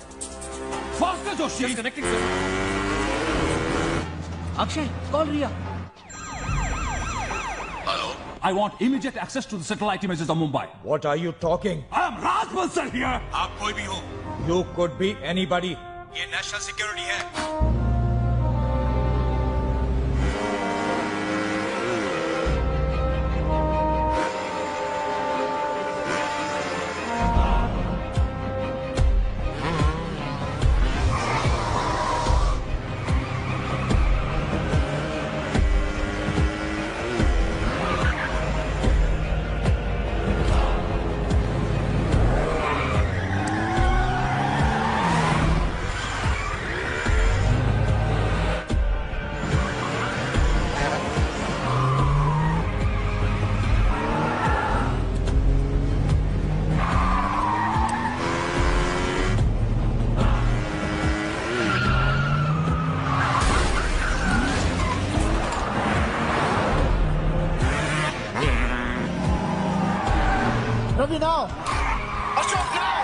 Fast Joshi. Connecting sir. Akshay, call Riya. I want immediate access to the satellite images of Mumbai. What are you talking? I am Raj Bansal here. आप कोई भी हो, You could be anybody. ये national security है। Ravi, now. Ashok, now.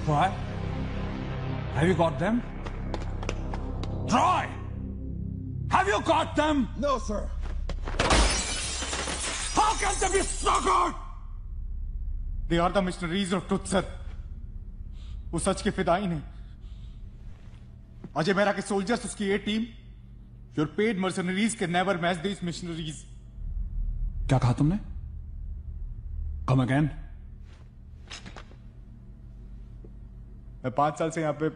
Troy? Have you got them? Troy! Have you got them? No, sir. How can they be so good? They are the missionaries of truth, sir. वो सच के फिदाइन हैं। अजय मेहरा के soldiers, उसकी ये team, your paid mercenaries can never match these missionaries. क्या कहा तुमने? Come again. मैं 5 साल से यहाँ पे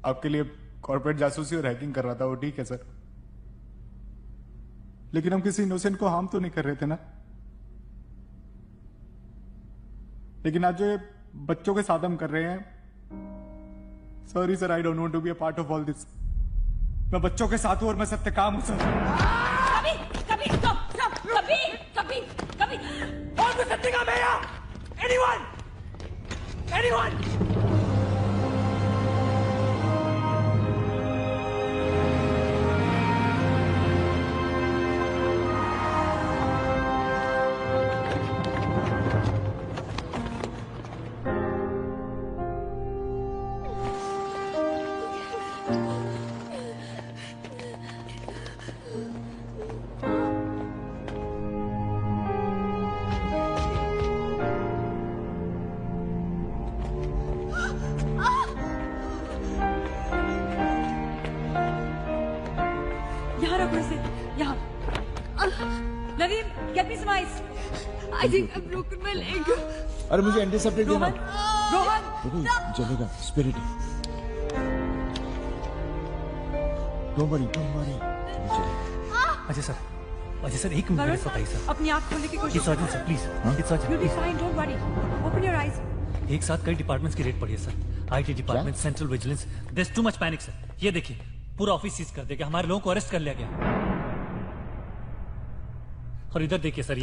आपके लिए कॉर्पोरेट जासूसी और हैकिंग कर रहा था, वो ठीक है सर, लेकिन हम किसी इनोसेंट को हार्म तो नहीं कर रहे थे ना। लेकिन आज जो ये बच्चों के साथ हम कर रहे हैं, sorry sir, I don't want to be a part of all this. मैं बच्चों के साथ हूं और मैं सत्यकाम हूं सर। कभी कभी कभी कभी कभी और कोई सत्यकाम है यहाँ? Anyone? Anyone? I think I've broken my leg. अरे मुझे एंटीसेप्टिक देना। रोहन, चलेगा, spirit. Don't worry, don't worry। Ajay sir एक मिनट बताइए सर। अपनी आँख खोलने की कोशिश surgeon sir please, it's surgeon. You'll be fine, don't worry. Open your eyes. एक साथ कई डिपार्टमेंट्स की रेड पड़ी है sir. IT department, central vigilance, there is too much panic sir. ये देखिए, पूरा ऑफिस सीज कर देगा, हमारे लोगों को अरेस्ट कर लिया गया। और इधर देखिए सर,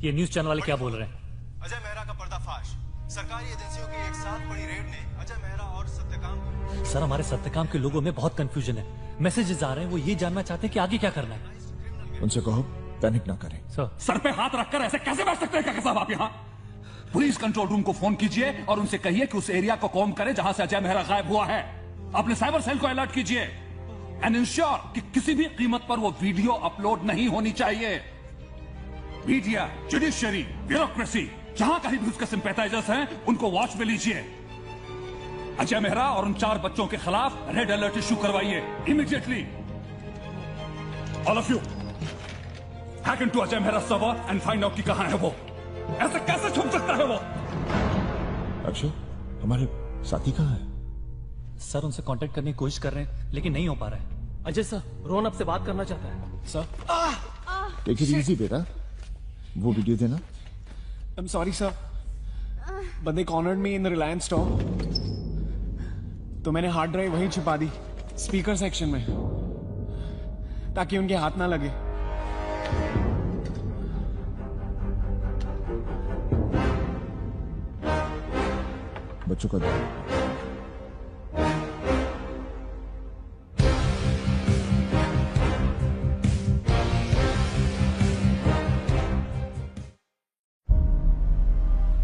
ये न्यूज चैनल वाले क्या बोल रहे हैं। अजय मेहरा का पर्दाफाश। सरकारी एजेंसियों की एक साथ बड़ी रेड ने अजय मेहरा और सत्यकाम। सर हमारे सत्यकाम के लोगों में बहुत कंफ्यूजन है, मैसेजेस आ रहे हैं, वो ये जानना चाहते हैं कि आगे क्या करना है। उनसे कहो पैनिक ना करें। सर पे हाथ रखकर ऐसे कैसे बैठ सकते हैं काका साहब आप यहाँ? पुलिस कंट्रोल रूम को फोन कीजिए और उनसे कहिए कि उस एरिया को कॉम्ब करे जहां से अजय मेहरा गायब हुआ है। अपने साइबर सेल को अलर्ट कीजिए। एंड इंश्योर कि किसी भी कीमत पर वो वीडियो अपलोड नहीं होनी चाहिए। मीडिया, जुडिशियरी, ब्यूरोक्रेसी, जहां कहीं भी उसके सिंपैथाइजर्स हैं, उनको वॉच में लीजिए। अजय मेहरा और उन 4 बच्चों के खिलाफ रेड अलर्ट इशू करवाइए immediately. All of you hack into Ajay Mehra server and find out कि कहां है वो। ऐसे कैसे छुप सकता है वो? अक्षय, हमारे साथी कहाँ है? सर उनसे कांटेक्ट करने की कोशिश कर रहे हैं लेकिन नहीं हो पा रहा है। अजय सर, रोहन आपसे बात करना चाहता है। सर टेक इट इजी बेटा, वो वीडियो देना। I am sorry sir, but they cornered me in the Reliance store, तो मैंने हार्ड ड्राइव वहीं छिपा दी स्पीकर सेक्शन में, ताकि उनके हाथ ना लगे। बच्चों का ध्यान।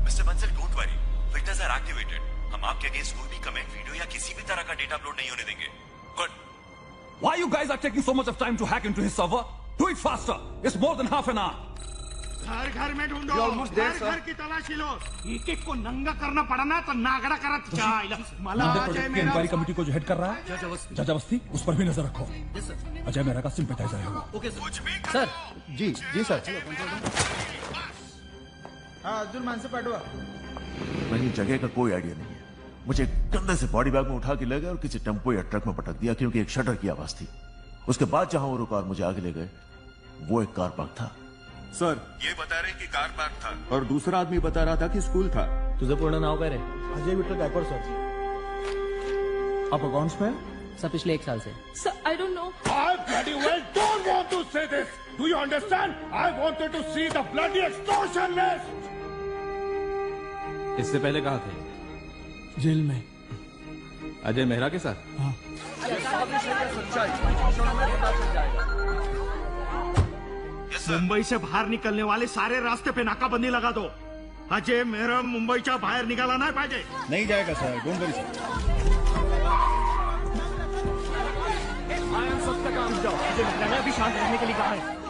Mister Bansal, don't worry, filters are activated. हम आपके अगेंस्ट कोई भी कमेंट, वीडियो या किसी भी तरह का डेटा अपलोड नहीं होने देंगे। Good. Why you guys are taking so much of time to hack into his server? Do it faster. It's more than half an hour. घर घर में ढूंढो, घर घर की तलाशी लो। एक एक को नंगा करना पड़ा ना तो नागड़ा करत जाए। मला अजय मेहरा इंक्वायरी कमेटी को जो हेड कर रहा है जज अवस्थी, उस पर भी नजर रखो। अजय मेहरा का सिंपैथाइजर है वो। Okay sir. सर जी सर। हाँ अर्जुन मानसे पाठवा। वही जगह का कोई आइडिया नहीं है। मुझे कंधे से बॉडी बैग में उठा के ले गए और किसी टेम्पो या ट्रक में पटक दिया, क्योंकि एक शटर की आवाज थी। उसके बाद जहां वो रुका और मुझे आगे ले गए, वो एक कार पार्क था। सर ये बता रहे कि कार पार्क था और दूसरा आदमी बता रहा था कि स्कूल था। तुझे पूर्ण नाव काय रे? अजय विठ्ठल गायकवाड सर। आप अकाउंट्स में? सर पिछले 1 साल से। Sir, I don't know. I bloody well don't want to say this. Do you understand? I wanted to see the bloody extortion list. इससे पहले कहाँ थे? जेल में। अजय मेहरा के साथ? हाँ। मुंबई से बाहर निकलने वाले सारे रास्ते पे नाकाबंदी लगा दो। अजय मेहरा मुंबईच्या बाहेर निघाला नाही पाहिजे। नहीं जाएगा sir, don't worry sir. Satyakam जाओ, अजय मेहरा ने अभी शांत रहने के लिए कहा है।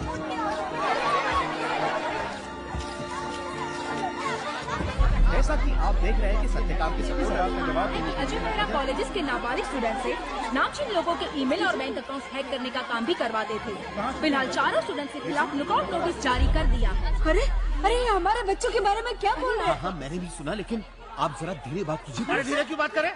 जैसा कि आप देख रहे हैं कि सत्यकाम के सभी सवाल का जवाब अजय मेहरा कॉलेजेस के नाबालिग स्टूडेंट से नामचीन लोगों के ईमेल और बैंक अकाउंट्स हैक करने का काम भी करवाते थे। फिलहाल 4 स्टूडेंट्स के खिलाफ लुकआउट नोटिस जारी कर दिया है। अरे ये हमारे बच्चों के बारे में क्या बोल रहे हैं? हाँ मैंने भी सुना, लेकिन आप जरा धीरे बात कीजिए। अरे धीरे क्यों बात करें?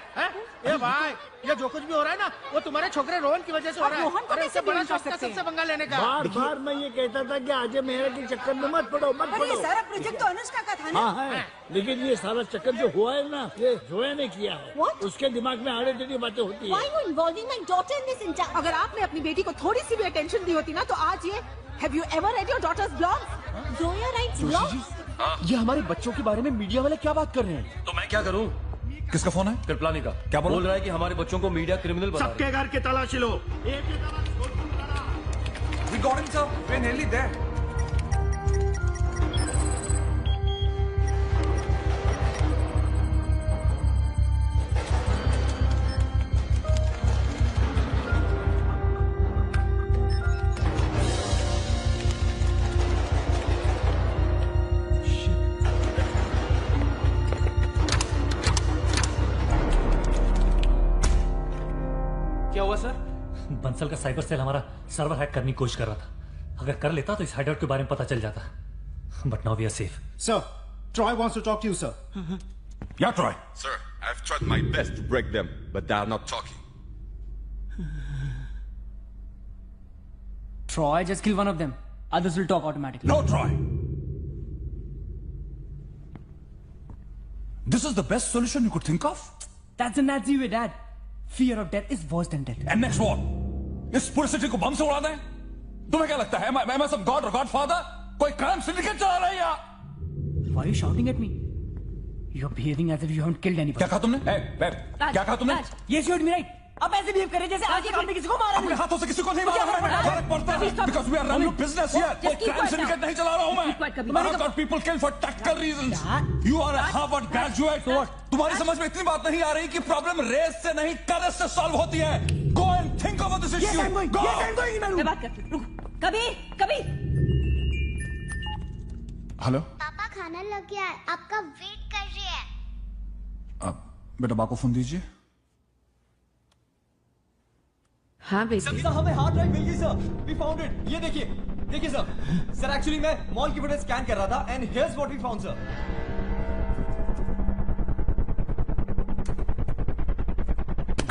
ए भाई, ये जो कुछ भी हो रहा है ना, वो तुम्हारे छोकरे रोहन की वजह से हो रहा है। रोहन को कैसे बड़ा blame कर सबसे सकते हैं? पंगा लेने का। बार बार मैं ये कहता था कि अजय मेहरा के चक्कर में मत पड़ो, मत अरे ये पड़ो। सारा प्रोजेक्ट तो अनुष्का का था ना? हाँ है, लेकिन ये सारा चक्कर जो हुआ है ना, ये जोया ने किया है। What? उसके दिमाग में आड़े टेढ़ी बातें होती Why है। you involving my daughter in this entire? अगर आपने अपनी बेटी को थोड़ी सी भी अटेंशन दी होती ना तो आज ये Have you ever read your daughter's blog? Zoya writes blogs. ये हमारे बच्चों के बारे में मीडिया वाले क्या बात कर रहे हैं? तो मैं क्या करूं? किसका फोन है? कृपलानी का। क्या बोल रहा है कि हमारे बच्चों को मीडिया क्रिमिनल बना रहा है। सबके घर की तलाशी लो। We got him, sir. We're nearly there. क्या हुआ सर? बंसल का साइबर सेल हमारा सर्वर हैक करने की कोशिश कर रहा था। अगर कर लेता तो इस हाइडआउट के बारे में पता चल जाता। But now we are safe. Sir, Troy wants to talk to you, sir. Yeah, Troy. Sir, I've tried my best to break them, but they are not talking. Troy, just kill one of them. Others will talk automatically. No, Troy. This is the best solution you could think of? That's the Nazi way, Dad. Fear of death is worse than death. And next what? इस पूरे city को बम से उड़ा दें? तुम्हें क्या लगता है? Am I some god or godfather? कोई क्राइम सिंडिकेट चला रहा है या? Why are you shouting at me? You're behaving as if you haven't killed anybody. क्या कहा तुमने? क्या कहा तुमने? Yes, you heard me right. अब ऐसे बिहेव करे जैसे आज हमने किसी को मारा अपने हाथों से किसी को नहीं मारा है। फर्क पड़ता है because we are running business here. कोई क्राइम सिंडिकेट नहीं चला रहा हूँ मैं। I have got people killed for tactical reasons. You are a Harvard graduate. तुम्हारी समझ में इतनी बात नहीं आ रही कि प्रॉब्लम रेस से नहीं करेज से सॉल्व होती है. Go and Think over this issue. Yes, I'm going. Go. Yes, I'm going. मैं बात करती हूँ, रुको। कबीर हेलो पापा खाना लग गया है, आपका वेट कर रही है। बेटा बा को फोन दीजिए। हाँ बेटे। सर हमें हार्ड ड्राइव मिल गई सर। We found it. ये देखिए देखिए सर। सर एक्चुअली मैं मॉल की फुटेज स्कैन कर रहा था and here's what we found sir.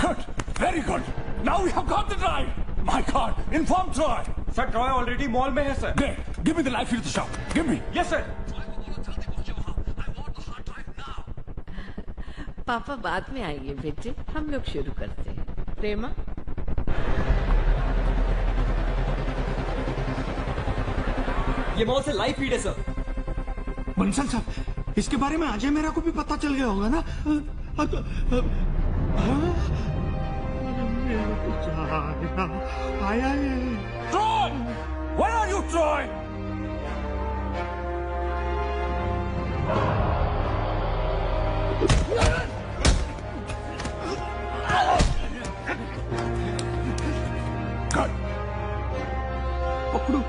Good. Very good. Now we have got the drive. My God. Inform Troy. Sir Troy already mall में है sir. Great. Give me the live feed of the shop. Give me. Yes sir. पापा बाद में आइए बेटे, हम लोग शुरू करते हैं। प्रेमा ये मॉल से लाइव फीड है सर। बंसल साहब, इसके बारे में अजय मेरा को भी पता चल गया होगा ना? आया है। Troy! Where are you, Troy? Good. पकड़ो।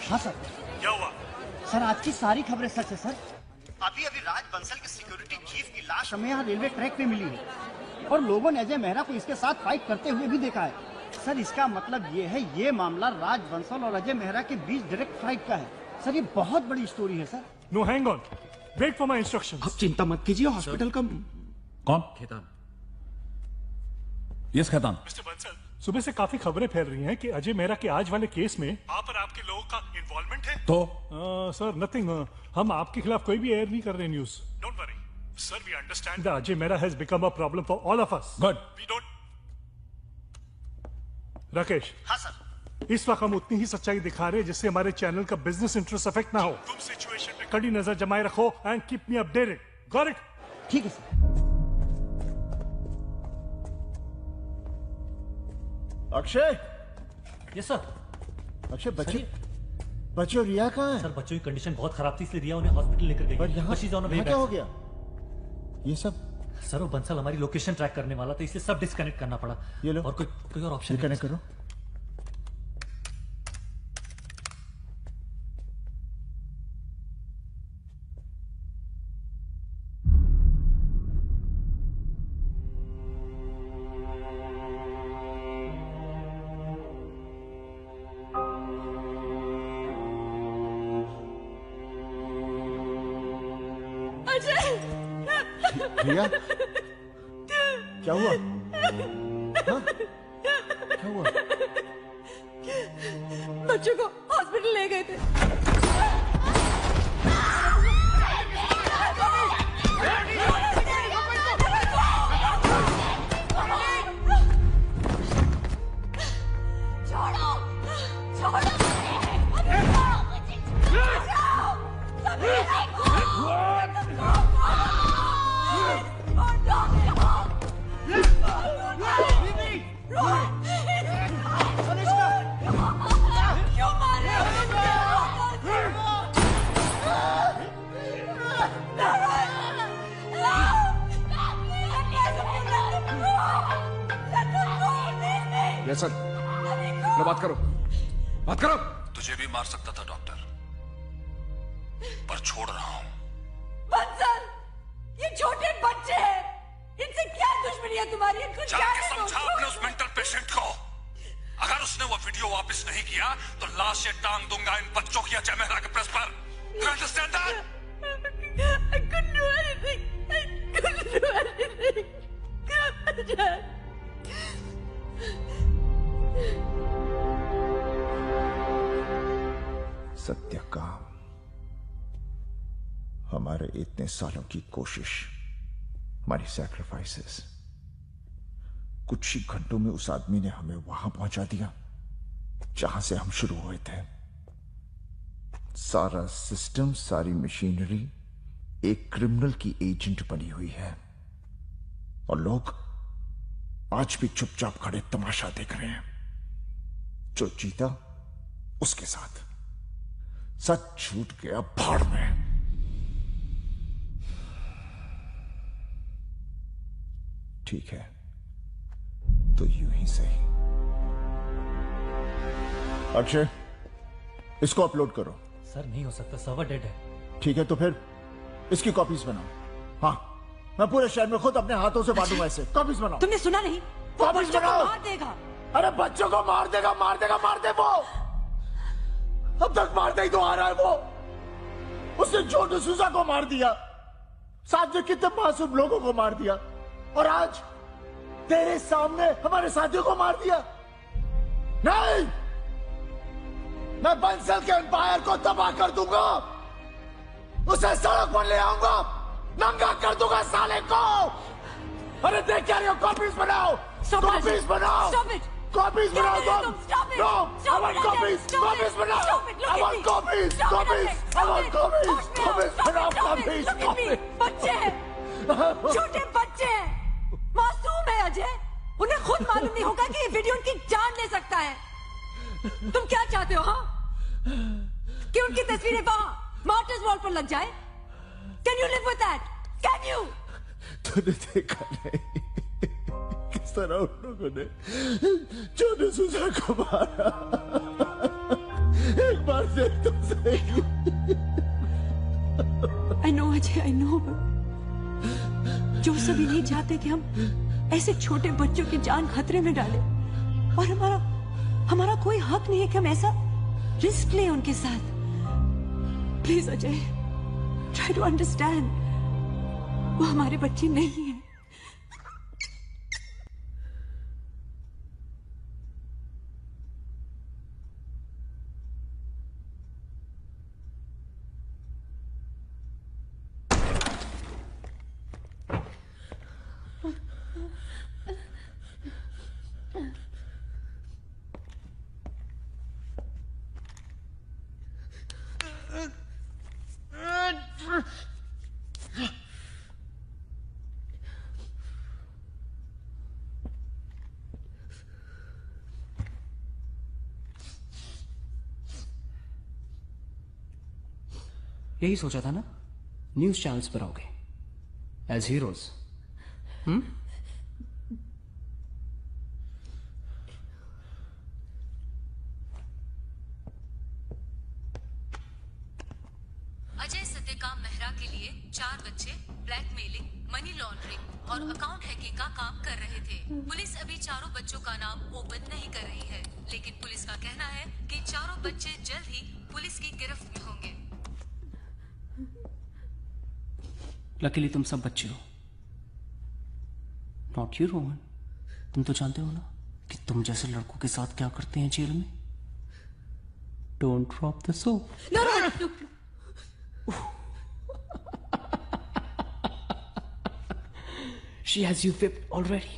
हाँ सर। क्या हुआ? सर आज की सारी खबरें सच है सर। अभी राज बंसल के सिक्योरिटी चीफ की लाश हमें यहाँ रेलवे ट्रैक पे मिली है और लोगों ने अजय मेहरा को इसके साथ फाइट करते हुए भी देखा है। सर इसका मतलब ये है ये मामला राज बंसल और अजय मेहरा के बीच डायरेक्ट फाइट का है। सर ये बहुत बड़ी स्टोरी है sir. No hang on, wait for my instructions. आप चिंता मत कीजिए, हॉस्पिटल का कौन? खेतान। यस खेतान। मिस्टर बंसल, सुबह से काफी खबरें फैल रही हैं कि अजय मेहरा के आज वाले केस में आप और आपके लोगों का इन्वॉल्वमेंट है। तो सर नथिंग, हम आपके खिलाफ कोई भी एयर नहीं कर रहे news. Don't worry sir, we understand that Ajay Mehra has become a problem for all of us. Good. We don't. Rakesh. हाँ सर। इस वक्त हम उतनी ही सच्चाई दिखा रहे हैं जिससे हमारे चैनल का बिजनेस इंटरेस्ट अफेक्ट ना हो। तुम सिचुएशन पे कड़ी नजर जमाए रखो and keep me updated. Got it? ठीक है sir. Akshay. Yes sir. Akshay बच्चे और रिया कहाँ है? सर बच्चों की कंडीशन बहुत खराब थी इसलिए रिया उन्हें हॉस्पिटल लेकर गई। पर यहाँ क्या हो गया? ये सब सर वो बंसल हमारी लोकेशन ट्रैक करने वाला था इसलिए सब डिस्कनेक्ट करना पड़ा। ये लो। और कोई और ऑप्शन कनेक्ट करो। रिया क्या हुआ? हाँ? क्या हुआ? बच्चों को हॉस्पिटल ले गए थे। छोड़ो, छोड़ो। सर लो बात करो, बात करो। तुझे भी मार सकता था डॉक्टर, पर छोड़ रहा हूं। बंसल, ये छोटे बच्चे हैं, इनसे क्या दुश्मनी है तुम्हारी? इनको जाके समझा अपने उस मेंटल पेशेंट को। अगर उसने वो वीडियो वापस नहीं किया तो लाशें टांग दूंगा इन बच्चों की अजय मेहरा के प्रेस पर। You understand that? I couldn't do anything. I couldn't do anything. Satyakam, हमारे इतने सालों की कोशिश, हमारी सैक्रिफाइसेस, कुछ ही घंटों में उस आदमी ने हमें वहां पहुंचा दिया जहां से हम शुरू हुए थे। सारा सिस्टम, सारी मशीनरी एक क्रिमिनल की एजेंट बनी हुई है और लोग आज भी चुपचाप खड़े तमाशा देख रहे हैं। जो जीता उसके साथ, सच छूट गया भाड़ में। ठीक है तो यूं ही सही। अक्षय, इसको अपलोड करो। सर नहीं हो सकता, सर्वर डेड है। ठीक है तो फिर इसकी कॉपीज बनाओ। हाँ, मैं पूरे शहर में खुद अपने हाथों से बांटूंगा ऐसे। कॉपीज बनाओ। तुमने सुना नहीं? वो बच्चों को मार देगा। अरे बच्चों को मार देगा, मार देगा, मार दे वो। अब तक मारते ही तो आ रहा है वो। उसने जो डिसूजा को मार दिया, साथ में कितने मासूम लोगों को मार दिया, और आज तेरे सामने हमारे साथियों को मार दिया। नहीं, मैं बंसल के एम्पायर को तबाह कर दूंगा, उसे सड़क पर ले आऊंगा, नंगा कर दूंगा साले को। अरे देख क्या रहे हो? कॉपीज बनाओ, कॉपीज बनाओ, कॉपीज बनाओ तुम। No, I want copies, copies बनाओ। I want copies, copies, I want copies, copies बनाओ, copies, copies। बच्चे हैं, छोटे बच्चे हैं, मासूम है अजय। उन्हें खुद मालूम नहीं होगा कि ये वीडियो उनकी जान ले सकता है। तुम क्या चाहते हो? हाँ, कि उनकी तस्वीरें वहां मार्टर्स वॉल पर लग जाए? Can you live with that? Can you? तूने देखा नहीं किस तरह उन लोगों ने जो डिसूजा को मारा? एक बार दे तो सही। I know Ajay, I know, जो सभी नहीं चाहते कि हम ऐसे छोटे बच्चों की जान खतरे में डालें, और हमारा कोई हक नहीं है कि हम ऐसा रिस्क लें उनके साथ। Please Ajay, try to understand, वो हमारे बच्चे नहीं है। यही सोचा था ना, न्यूज चैनल्स पर आओगे एज हीरोज। अजय सत्यकाम मेहरा के लिए 4 बच्चे ब्लैकमेलिंग, मनी लॉन्ड्रिंग और अकाउंट हैकिंग का काम कर रहे थे। पुलिस अभी चारों बच्चों का नाम ओपन नहीं कर रही है, लेकिन पुलिस का कहना है कि चारों बच्चे जल्द ही पुलिस की गिरफ्त में होंगे। लकीली तुम सब बच्चे हो, नॉट यू रोहन। तुम तो जानते हो ना कि तुम जैसे लड़कों के साथ क्या करते हैं जेल में। Don't drop the soap. No, no. She has you whipped already.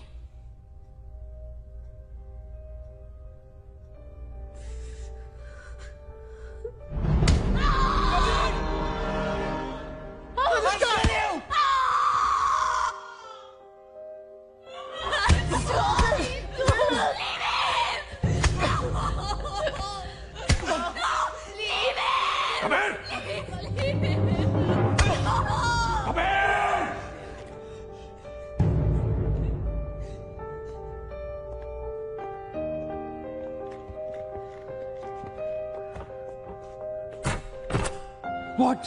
What?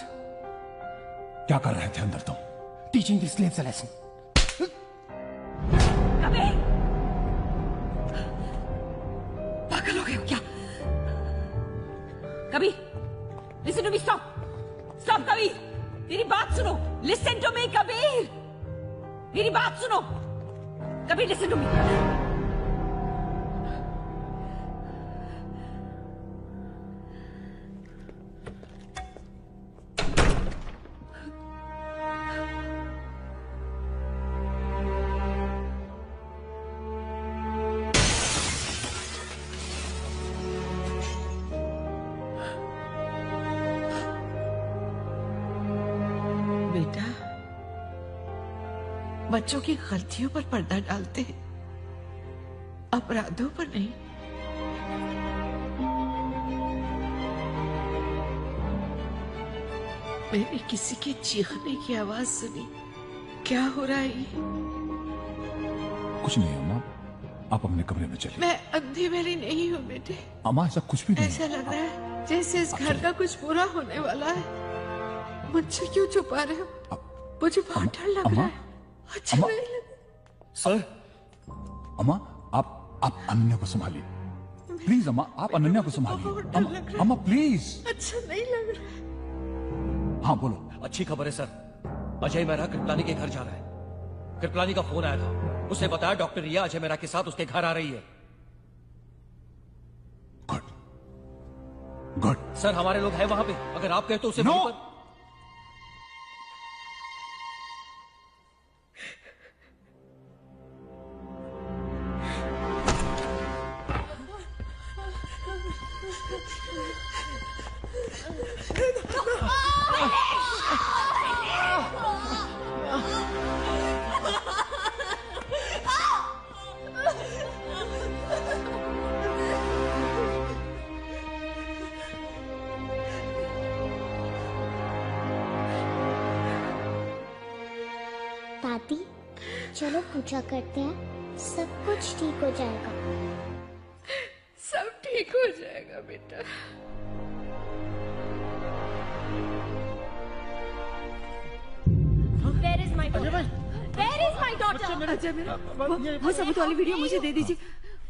क्या कर रहे थे अंदर तुम? Teaching the slaves a lesson. Kabir! पागल हो गए हो क्या? Kabir! Listen to me, stop! Stop, Kabir! मेरी बात सुनो! Listen to me, Kabir! मेरी बात सुनो! Kabir, listen to me! बच्चों की गलतियों पर पर्दा डालते हैं, अपराधों पर नहीं। मैंने किसी के चीखने की आवाज सुनी। क्या हो रहा है ये? कुछ नहीं अम्मा, आप अपने कमरे में चलिए। मैं अंधी मेरी नहीं हूँ बेटे। अम्मा ऐसा कुछ भी नहीं। ऐसा लग रहा है जैसे इस घर का कुछ बुरा होने वाला है। मुझसे क्यों छुपा रहे हो? मुझे बहुत डर लग रहा है। अच्छा नहीं लग। सर, अम्मा आप अनन्या को संभालिए प्लीज। अम्मा आप अनन्या को संभालिए। अम्मा प्लीज। अच्छा नहीं लग रहा। हाँ बोलो। अच्छी खबर है सर, अजय मेहरा कृपलानी के घर जा रहा है। कृपलानी का फोन आया था, उसने बताया डॉक्टर रिया अजय मेहरा के साथ उसके घर आ रही है। गुड। सर हमारे लोग हैं वहां पे, अगर आप कहे तो उसे No! दादी चलो पूजा करते हैं, सब कुछ ठीक हो जाएगा। सब ठीक हो जाएगा बेटा। my daughter. अजय मेरा वो सबूत वाली वीडियो मुझे दे दीजिए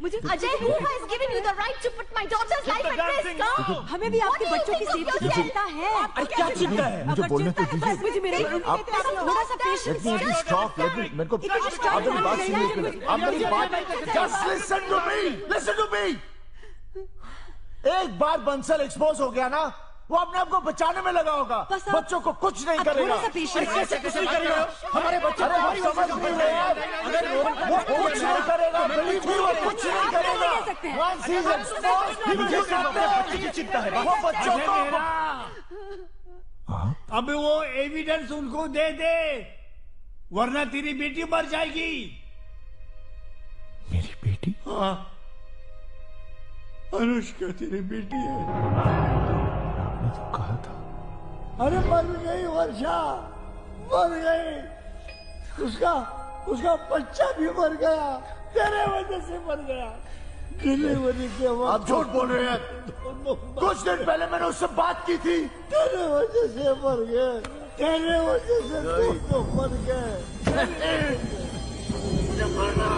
मुझे। Ajay, who has given you the right to put my daughter's life at risk? हमें भी आपके बच्चों की सेफ्टी की चिंता है। क्या चिंता है? मुझे बोलने तो दीजिए। मुझे मेरे थोड़ा सा पेशेंस। मेरे को आप मेरी बात सुनिए। आप मेरी बात just listen to me, listen to me। एक बार बंसल एक्सपोज हो गया ना, वो अपने आप को बचाने में लगा होगा, बच्चों को कुछ नहीं करेगा। कैसे कुछ नहीं करेगा? हमारे बच्चे हमारी समझ नहीं है यार। वो कुछ नहीं करेगा, believe me, वो कुछ नहीं करेगा। Once he is exposed, he will do बच्चे की चिंता है। वो बच्चों को अब वो एविडेंस उनको दे दे, वरना तेरी बेटी मर जाएगी। मेरी बेटी? हाँ, अनुष्का तेरी बेटी है। तो कहा था। अरे मर गई वर्षा, मर गई। उसका बच्चा भी मर गया, तेरे वजह से मर गया। डिलीवरी के वक्त आप झूठ बोल रहे हैं। कुछ दिन पहले मैंने उससे बात की थी। तेरे वजह से मर गए, तेरे वजह से तो मर गए। मुझे मरना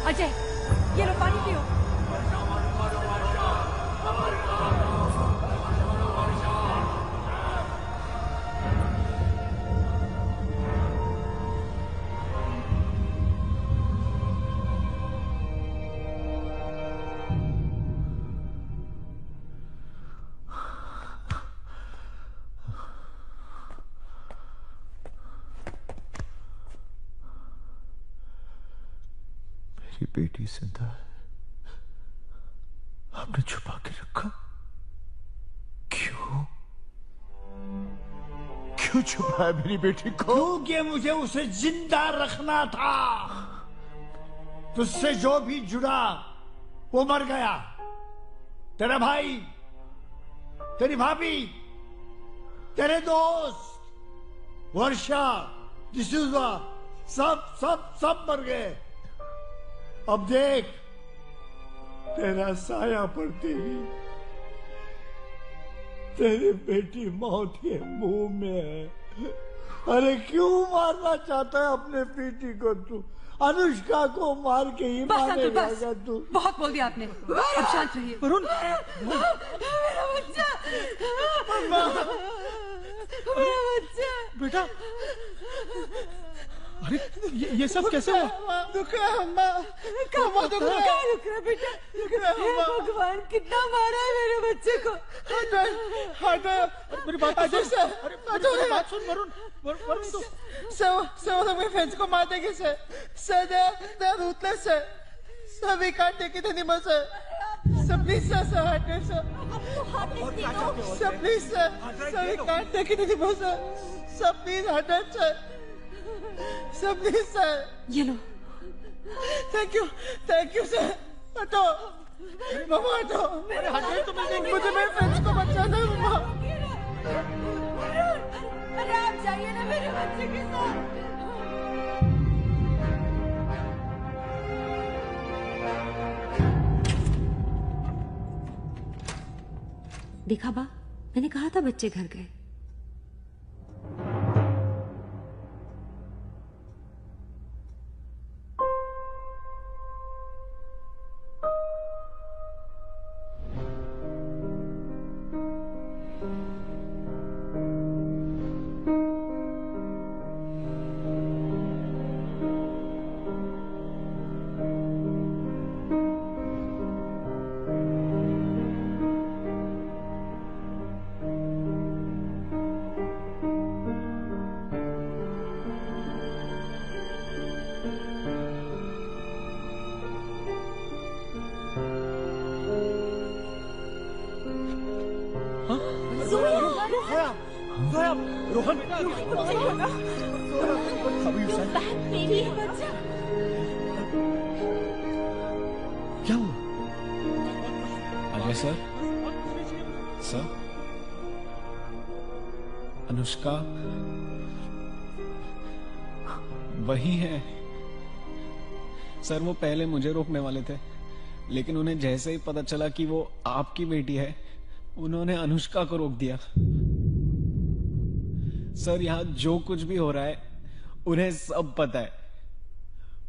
अजय, ये लो पानी पियो। मेरी बेटी जिंदा है, आपने छुपा के रखा। क्यों छुपाया मेरी बेटी को? क्योंकि मुझे उसे जिंदा रखना था। तुझसे जो भी जुड़ा वो मर गया। तेरा भाई, तेरी भाभी, तेरे दोस्त, वर्षा, डिसूजा, सब मर गए। अब देख, तेरा साया पड़ती ही तेरी बेटी मौत के मुंह में है। अरे क्यों मारना चाहता है अपने बेटी को तू? अनुष्का को मार के ही मारेगा तू। बहुत बोल दिया आपने, अब शांत रहिए। वरुण, मेरा बच्चा, मेरा बच्चा, बेटा, अरे ये सब कैसे हुआ? दुख है अम्मा, कहाँ दुख रहा है बेटा? भगवान, कितना मारा है मेरे बच्चे को। हट, मेरी बात सुन। अरे मेरी बात सुन वरुण, वरुण तो अपने फ्रेंड्स को मार देंगे sir. they are ruthless sir. Sir, we can't take it anymore sir. Sir, please sir, hurt it sir. Sir, please sir, we can't take it anymore sir. Sir, please hurt it sir. Sir, please sir. ये लो। Thank you sir. हटो, मामा हटो। अरे हटो तो मिल जाएंगे। मुझे मेरे friends को बचाना है मामा। अरे आप जाइए ना मेरे बच्चे के साथ। देखा बा, मैंने कहा था बच्चे घर गए। रोहन, क्या हुआ? अजय सर, अनुष्का वही है सर। वो पहले मुझे रोकने वाले थे, लेकिन उन्हें जैसे ही पता चला कि वो आपकी बेटी है, उन्होंने अनुष्का को रोक दिया। सर यहाँ जो कुछ भी हो रहा है उन्हें सब पता है,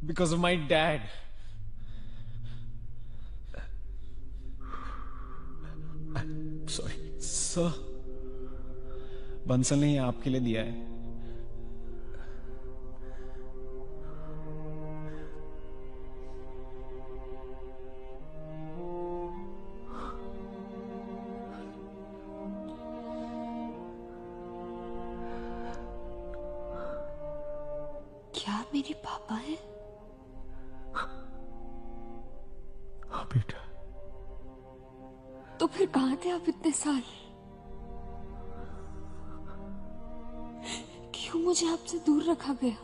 because of my dad. Sorry sir, Bansal ने ये आपके लिए दिया है। क्या आप मेरे पापा हैं? हाँ बेटा। तो फिर कहां थे आप इतने साल? क्यों मुझे आपसे दूर रखा गया?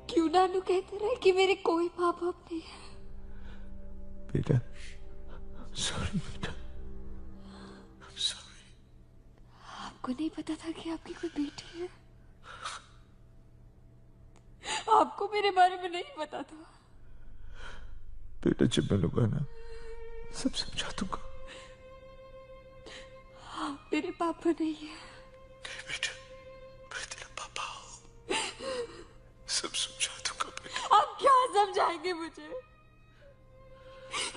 क्यों नानू कहते रहे कि मेरे कोई माँ बाप नहीं है? बेटा सॉरी बेटा, आपको नहीं पता था कि आपकी कोई बेटी है? आपको मेरे बारे में नहीं पता था? बेटा जब मिलूंगा ना सब समझा दूंगा। आप मेरे पापा नहीं है। बेटा मैं तेरा पापा हूँ, सब समझा दूंगा बेटा। आप क्या समझाएंगे मुझे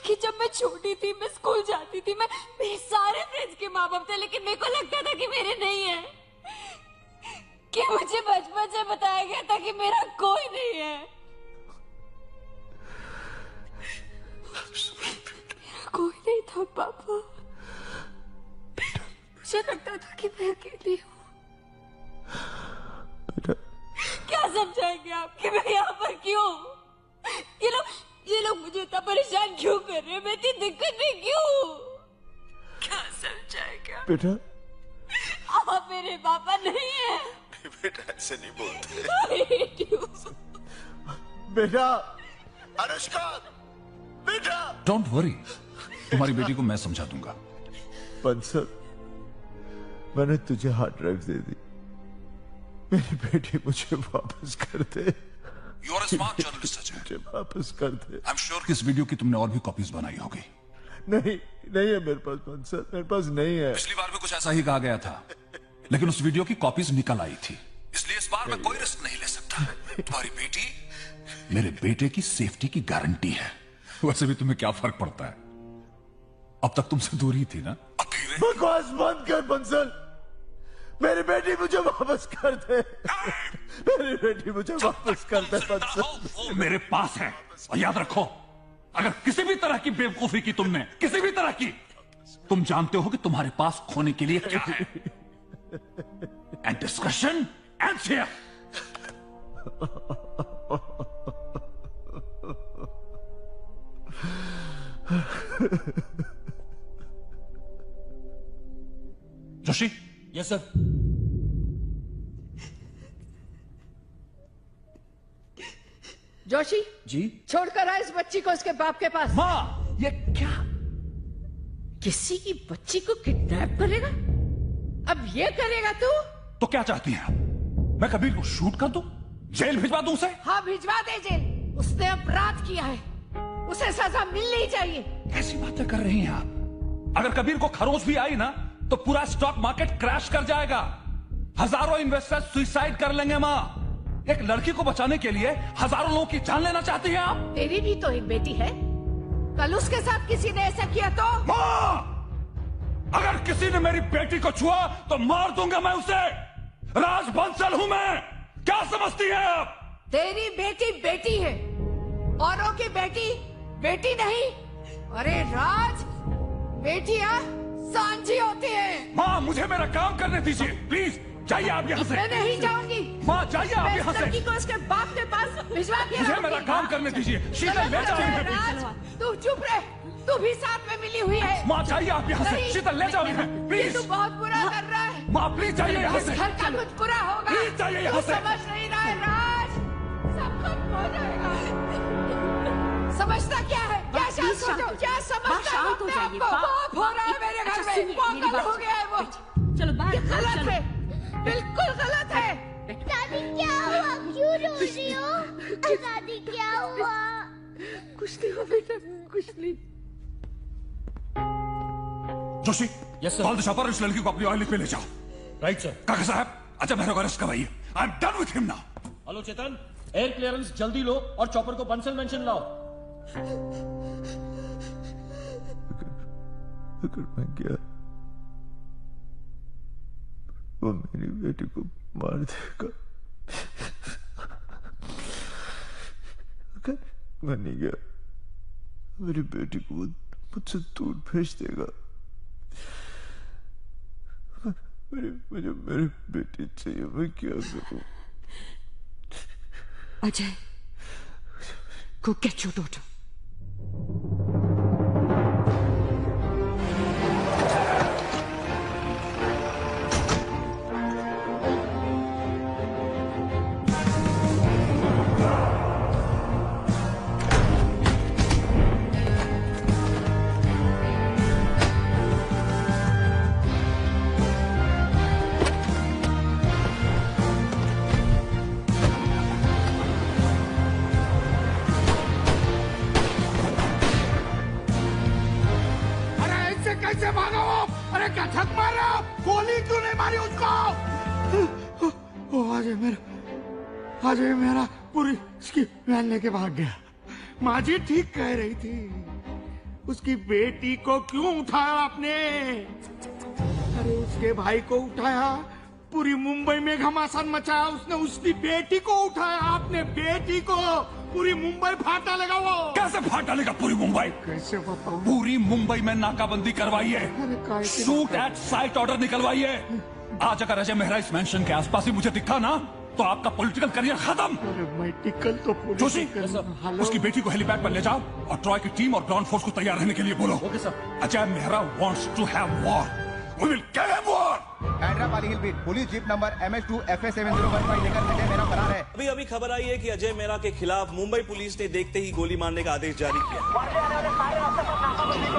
कि जब मैं छोटी थी, मैं स्कूल जाती थी, मेरे सारे फ्रेंड्स के माँ बाप थे, लेकिन मेरे को लगता था कि मेरे नहीं है, कि मुझे बचपन से बताया गया था कि मेरा कोई नहीं है। मेरा कोई नहीं था पापा। मुझे लगता था कि मैं अकेली हूँ। क्या समझाएंगे आप कि मैं यहाँ पर क्यों? ये लोग मुझे इतना परेशान क्यों कर रहे हैं? मैं इतनी दिक्कत में क्यों? क्या समझाएगा? बेटा आप मेरे पापा नहीं है। बेटा ऐसे नहीं बोलते। बेटा अनुष्का, बेटा। डोंट वरी, तुम्हारी बेटी को मैं समझा दूंगा। बंसल, मैंने तुझे हार्ड ड्राइव दे दी, मेरी बेटी मुझे वापस कर दे। You are a smart journalist Ajay. मुझे वापस कर दे। आई एम श्योर कि इस वीडियो की तुमने और भी कॉपीज बनाई होगी। नहीं है मेरे पास बंसल, मेरे पास नहीं है। पिछली बार भी कुछ ऐसा ही कहा गया था, लेकिन उस वीडियो की कॉपीज निकल आई थी, इसलिए इस बार मैं कोई रिस्क नहीं ले सकता। तुम्हारी बेटी मेरे बेटे की सेफ्टी की गारंटी है। वैसे भी तुम्हें क्या फर्क पड़ता है, अब तक तुमसे दूर ही थी ना। बकवास बंद कर बंसल, मेरी बेटी मुझे वापस कर दे। मेरी बेटी मुझे वापस कर दे बंसल। मेरे पास है, और याद रखो, अगर किसी भी तरह की बेवकूफी की तुमने, किसी भी तरह की, तुम जानते हो कि तुम्हारे पास खोने के लिए क्या है। And discussion and share. Joshi. Yes sir. Joshi ji. छोड़कर आ इस बच्ची को उसके बाप के पास। माँ ये क्या? किसी की बच्ची को किडनैप करेगा? अब ये करेगा तू? तो क्या चाहती हैं आप? मैं कबीर को शूट कर दूं, जेल भिजवा दूं उसे? हाँ भिजवा दे जेल। उसने अपराध किया है, उसे सजा मिलनी चाहिए। कैसी बातें कर रही हैं आप? अगर कबीर को खरोच भी आई ना तो पूरा स्टॉक मार्केट क्रैश कर जाएगा, हजारों इन्वेस्टर्स सुसाइड कर लेंगे। माँ, एक लड़की को बचाने के लिए हजारों लोगों की जान लेना चाहती हैं आप? तेरी भी तो एक बेटी है, कल उसके साथ किसी ने ऐसा किया तो? माँ, अगर किसी ने मेरी बेटी को छुआ तो मार दूंगा मैं उसे। राज बंसल हूं मैं, क्या समझती हैं आप? तेरी बेटी बेटी है, औरों की बेटी बेटी नहीं। अरे राज, बेटियां सांझी होती है। माँ मुझे मेरा काम करने दीजिए प्लीज। जाइए आप यहाँ से। मैं नहीं जाऊंगी। माँ जाइए आप यहाँ से। लड़की को उसके बाप के पास भिजवा के मुझे मेरा काम करने दीजिए। शीतल ले जाओ इन्हें। तू चुप रहे, तू भी साथ में मिली हुई है। माँ जाइए आप यहाँ से। शीतल ले जाओ इन्हें प्लीज। तू बहुत बुरा कर रहा है। माँ प्लीज जाइए यहाँ से। इस घर का कुछ बुरा होगा। प्लीज जाइए यहाँ से। समझ नहीं रहा है राज, सब खत्म हो जाएगा। समझता क्या है? क्या क्या समझता है अपने आप को? बहुत हो रहा है मेरे घर में, पागल हो गया है वो। चलो बाहर। गलत है, बिल्कुल गलत है। दादी क्या हुआ? क्यों रो रही हो? दादी क्या हुआ? कुछ नहीं हुआ बेटा, कुछ नहीं। Joshi, yes sir. Call the shopper, इस लड़की को अपनी ऑयल पे ले जाओ। Right sir. काका साहब, अजय मेहरा को अरेस्ट करवाइए। I am done with him now. Hello Chetan, air clearance जल्दी लो और चॉपर को बंसल मेंशन लाओ। अगर मैं गया वो मेरी बेटी को मार देगा, अगर मैं नहीं गया मेरी बेटी को वो मुझसे दूर भेज देगा। मुझे मेरी बेटी चाहिए, मैं क्या करूं? Ajay, go get your daughter. कैसे भागा वो? अरे क्या छक मार रहे हो? गोली क्यों नहीं मारी उसको? अजय मेरा पूरी इसकी वैन लेके भाग गया। माँ जी ठीक कह रही थी, उसकी बेटी को क्यों उठाया आपने? अरे उसके भाई को उठाया, पूरी मुंबई में घमासान मचाया उसने, उसकी बेटी को उठाया आपने, बेटी को। पूरी मुंबई फाड़ डालेगा वो। कैसे फाड़ डालेगा पूरी मुंबई? कैसे बताऊं? पूरी मुंबई में नाकाबंदी करवाइए, शूट एट साइट ऑर्डर निकलवाइए। आज अगर अजय मेहरा इस मेंशन के आसपास ही मुझे दिखा ना तो आपका पॉलिटिकल करियर खत्म। पॉलिटिकल तो जोशी, उसकी बेटी को हेलीपैड पर ले जाओ और ट्रॉय की टीम और ग्राउंड फोर्स को तैयार रहने के लिए बोलो। Ajay Mehra wants to have war, we will get him war. Hyderabad hill beat police jeep number MS2 FA7015 लेकर अजय मेहरा फरार है। अभी अभी खबर आई है कि अजय मेहरा के खिलाफ मुंबई पुलिस ने देखते ही गोली मारने का आदेश जारी किया।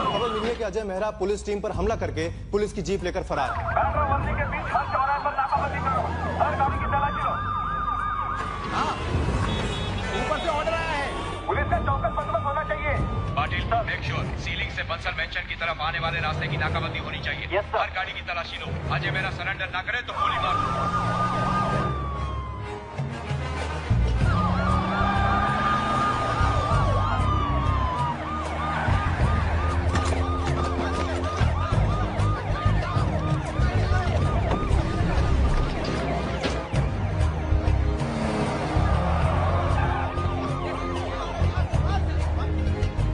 खबर मिली है कि अजय मेहरा पुलिस टीम पर हमला करके पुलिस की जीप लेकर फरार है। ऊपर से ऑर्डर आया है, पुलिस का चौकस बंदोबस्त होना चाहिए। पाटिल साहब, मेक श्योर सीलिंग से बंसल मेंशन की तरफ आने वाले रास्ते की नाकाबंदी होनी चाहिए। हर गाड़ी की तलाशी लो। अजय मेरा सरेंडर ना करे तो गोली मार दो।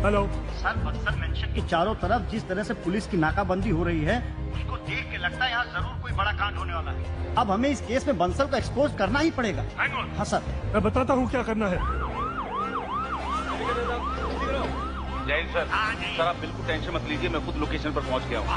हेलो सर, बक्सर मेंशन के चारों तरफ जिस तरह से पुलिस की नाकाबंदी हो रही है, उसको देख के लगता है यहाँ जरूर कोई बड़ा कांड होने वाला है। अब हमें इस केस में बंसल को एक्सपोज करना ही पड़ेगा। हाँ सर, मैं बताता हूँ क्या करना है। जय सर। सर आप बिल्कुल टेंशन मत लीजिए, मैं खुद लोकेशन पर पहुँच गया हूँ।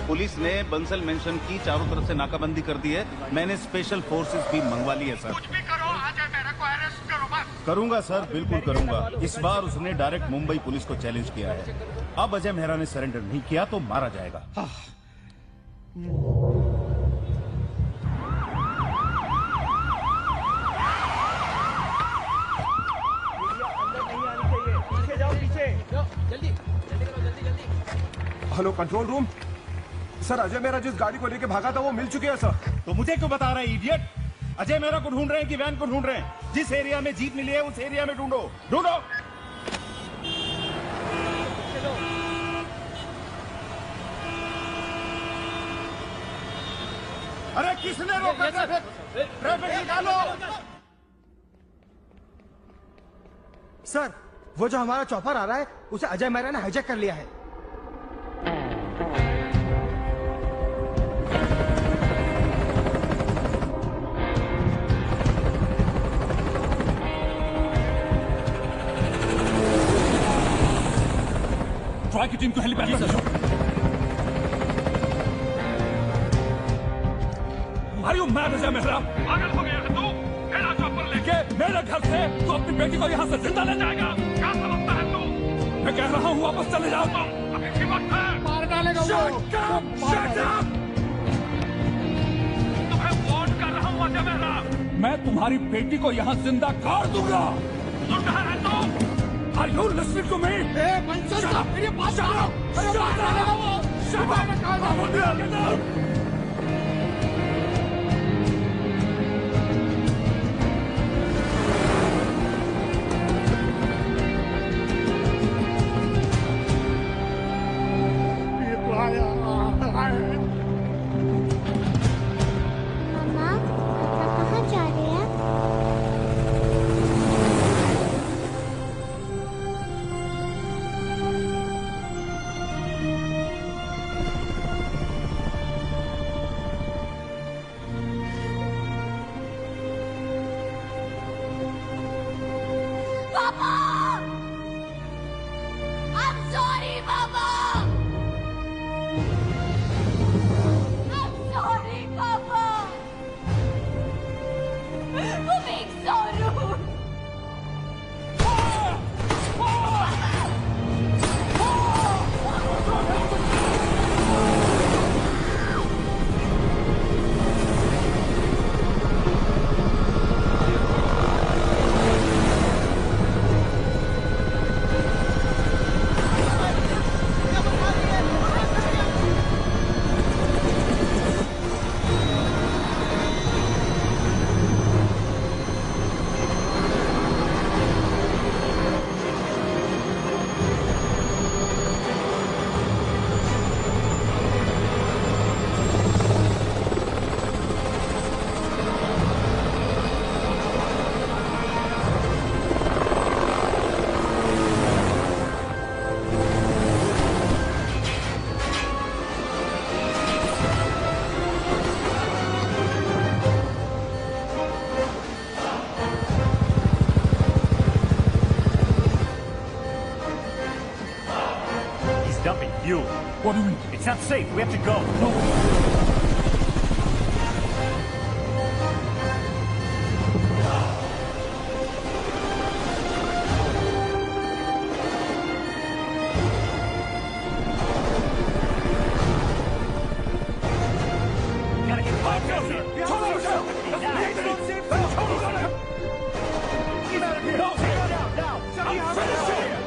पुलिस ने बंसल मेंशन की चारों तरफ से नाकाबंदी कर दी है। मैंने स्पेशल फोर्सेस भी मंगवा ली है सर। कुछ भी करो, अजय मेहरा को अरेस्ट करो बस। करूंगा सर, बिल्कुल करूंगा। इस बार उसने डायरेक्ट मुंबई पुलिस को चैलेंज किया है। अब अजय मेहरा ने सरेंडर नहीं किया तो मारा जाएगा। पीछे जाओ, पीछे जल्दी hello control room. Sir, Ajay Mehra जिस गाड़ी को लेके भागा था वो मिल चुके हैं सर। तो मुझे क्यों बता रहे हैं इडियट? अजय मेहरा को ढूंढ रहे हैं कि वैन को ढूंढ रहे हैं? जिस एरिया में जीप मिली है उस एरिया में ढूंढो, ढूंढो। अरे किसने रोका ट्रैफिक? ट्रैफिक निकालो। सर, वो जो हमारा चॉपर आ रहा है उसे अजय मेहरा ने हाईजैक कर लिया है। ट्रॉय की टीम को हेलीपैड पर भेजो। Are you mad Ajay Mehra? पागल हो गया है तू? मेरा चॉपर लेके मेरे घर से तू अपनी बेटी को यहाँ से जिंदा ले जाएगा? क्या समझता है तू? मैं कह रहा हूँ वापस चले जाओ तुम। अभी की वक्त है। मार डालेगा वो। Shut up! तुम्हें वार्न कर रहा हूँ अजय मेहरा। मैं तुम्हारी बेटी को यहाँ जिंदा गाड़ दूंगा। सुन रहा है तू? Are you listening to me? Bansal साहब, मेरी बात सुनो। अरे मार डालेगा वो। मामा पापा कहाँ जा रहे हैं? पापा! I'm sorry, Papa! I'm sorry, Papa! For being so rude! He's dumping you. What do you mean? It's not safe. We have to go. No. Gotta get back here. Get out of here. Now. I'm finishing it.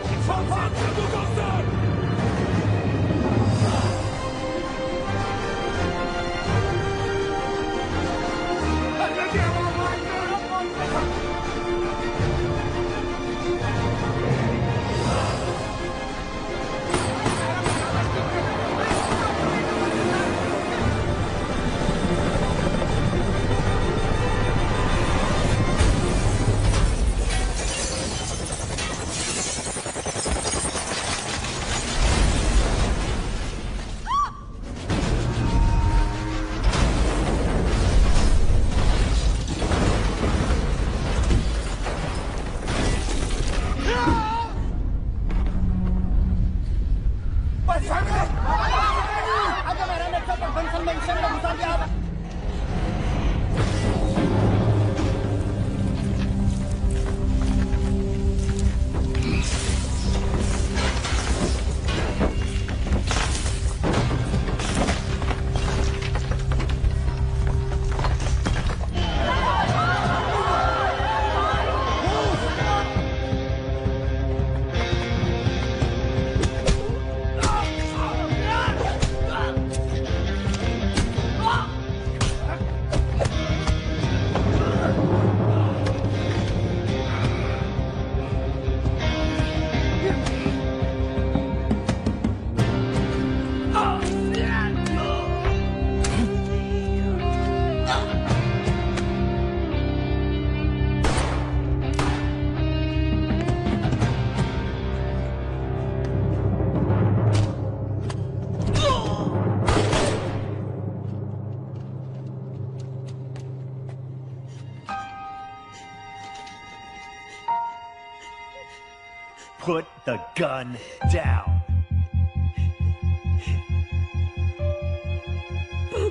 Put the gun down.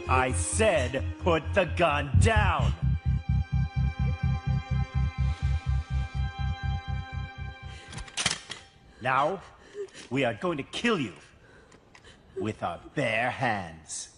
I said put the gun down. Now, we are going to kill you with our bare hands.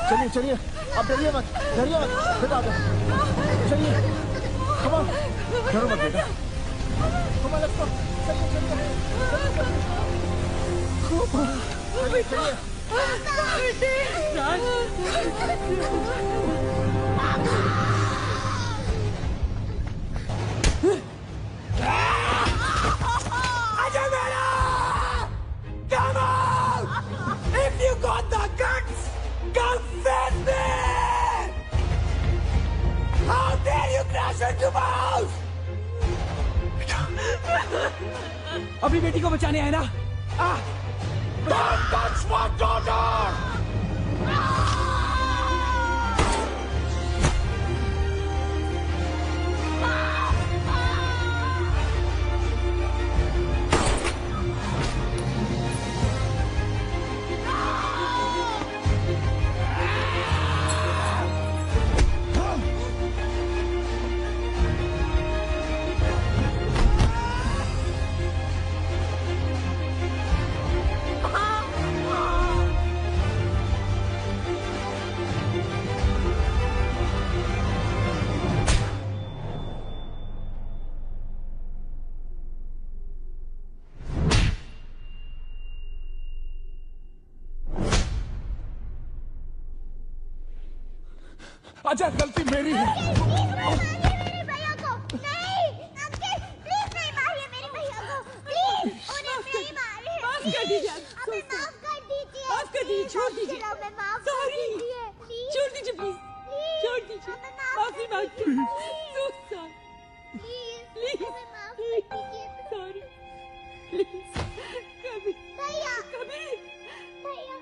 चलिए चलिए, आप डरिए मत, बेटा आ जाओ। चलिए, come on, डरो मत बेटा। Come on, let's go. चलिए चलिए। अजय मेरा! Come on! If you got the guts, come face me! How dare you crash into my house? अभी बेटी को बचाने आए ना? Don't touch my daughter! Ajay, गलती मेरी है। भैया को नहीं, अंकल प्लीज नहीं मारिए मेरे भैया को, प्लीज उन्हें नहीं मारिए। माफ कर दीजिए, हमें माफ कर दीजिए, माफ कर दीजिए, छोड़ दीजिए। हमें माफ कर दीजिए, छोड़ दीजिए प्लीज, छोड़ दीजिए, माफी मांगती हूँ। प्लीज हमें माफ कर दीजिए। सॉरी प्लीज, कभी भैया कभी भैया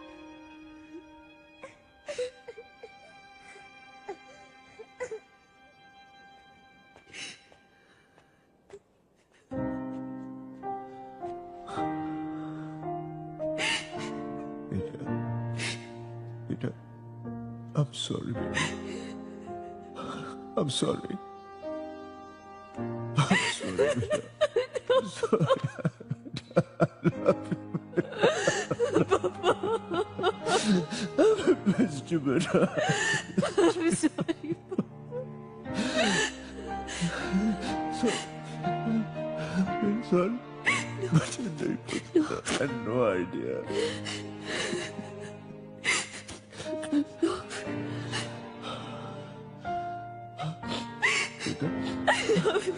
बेटा, I'm sorry, बेटा। I'm sorry। I'm sorry, बेटा। I'm sorry। I love you, बेटा। I missed you, बेटा। I'm sorry। Sorry। मुझे नहीं पता। I had no idea। I love you,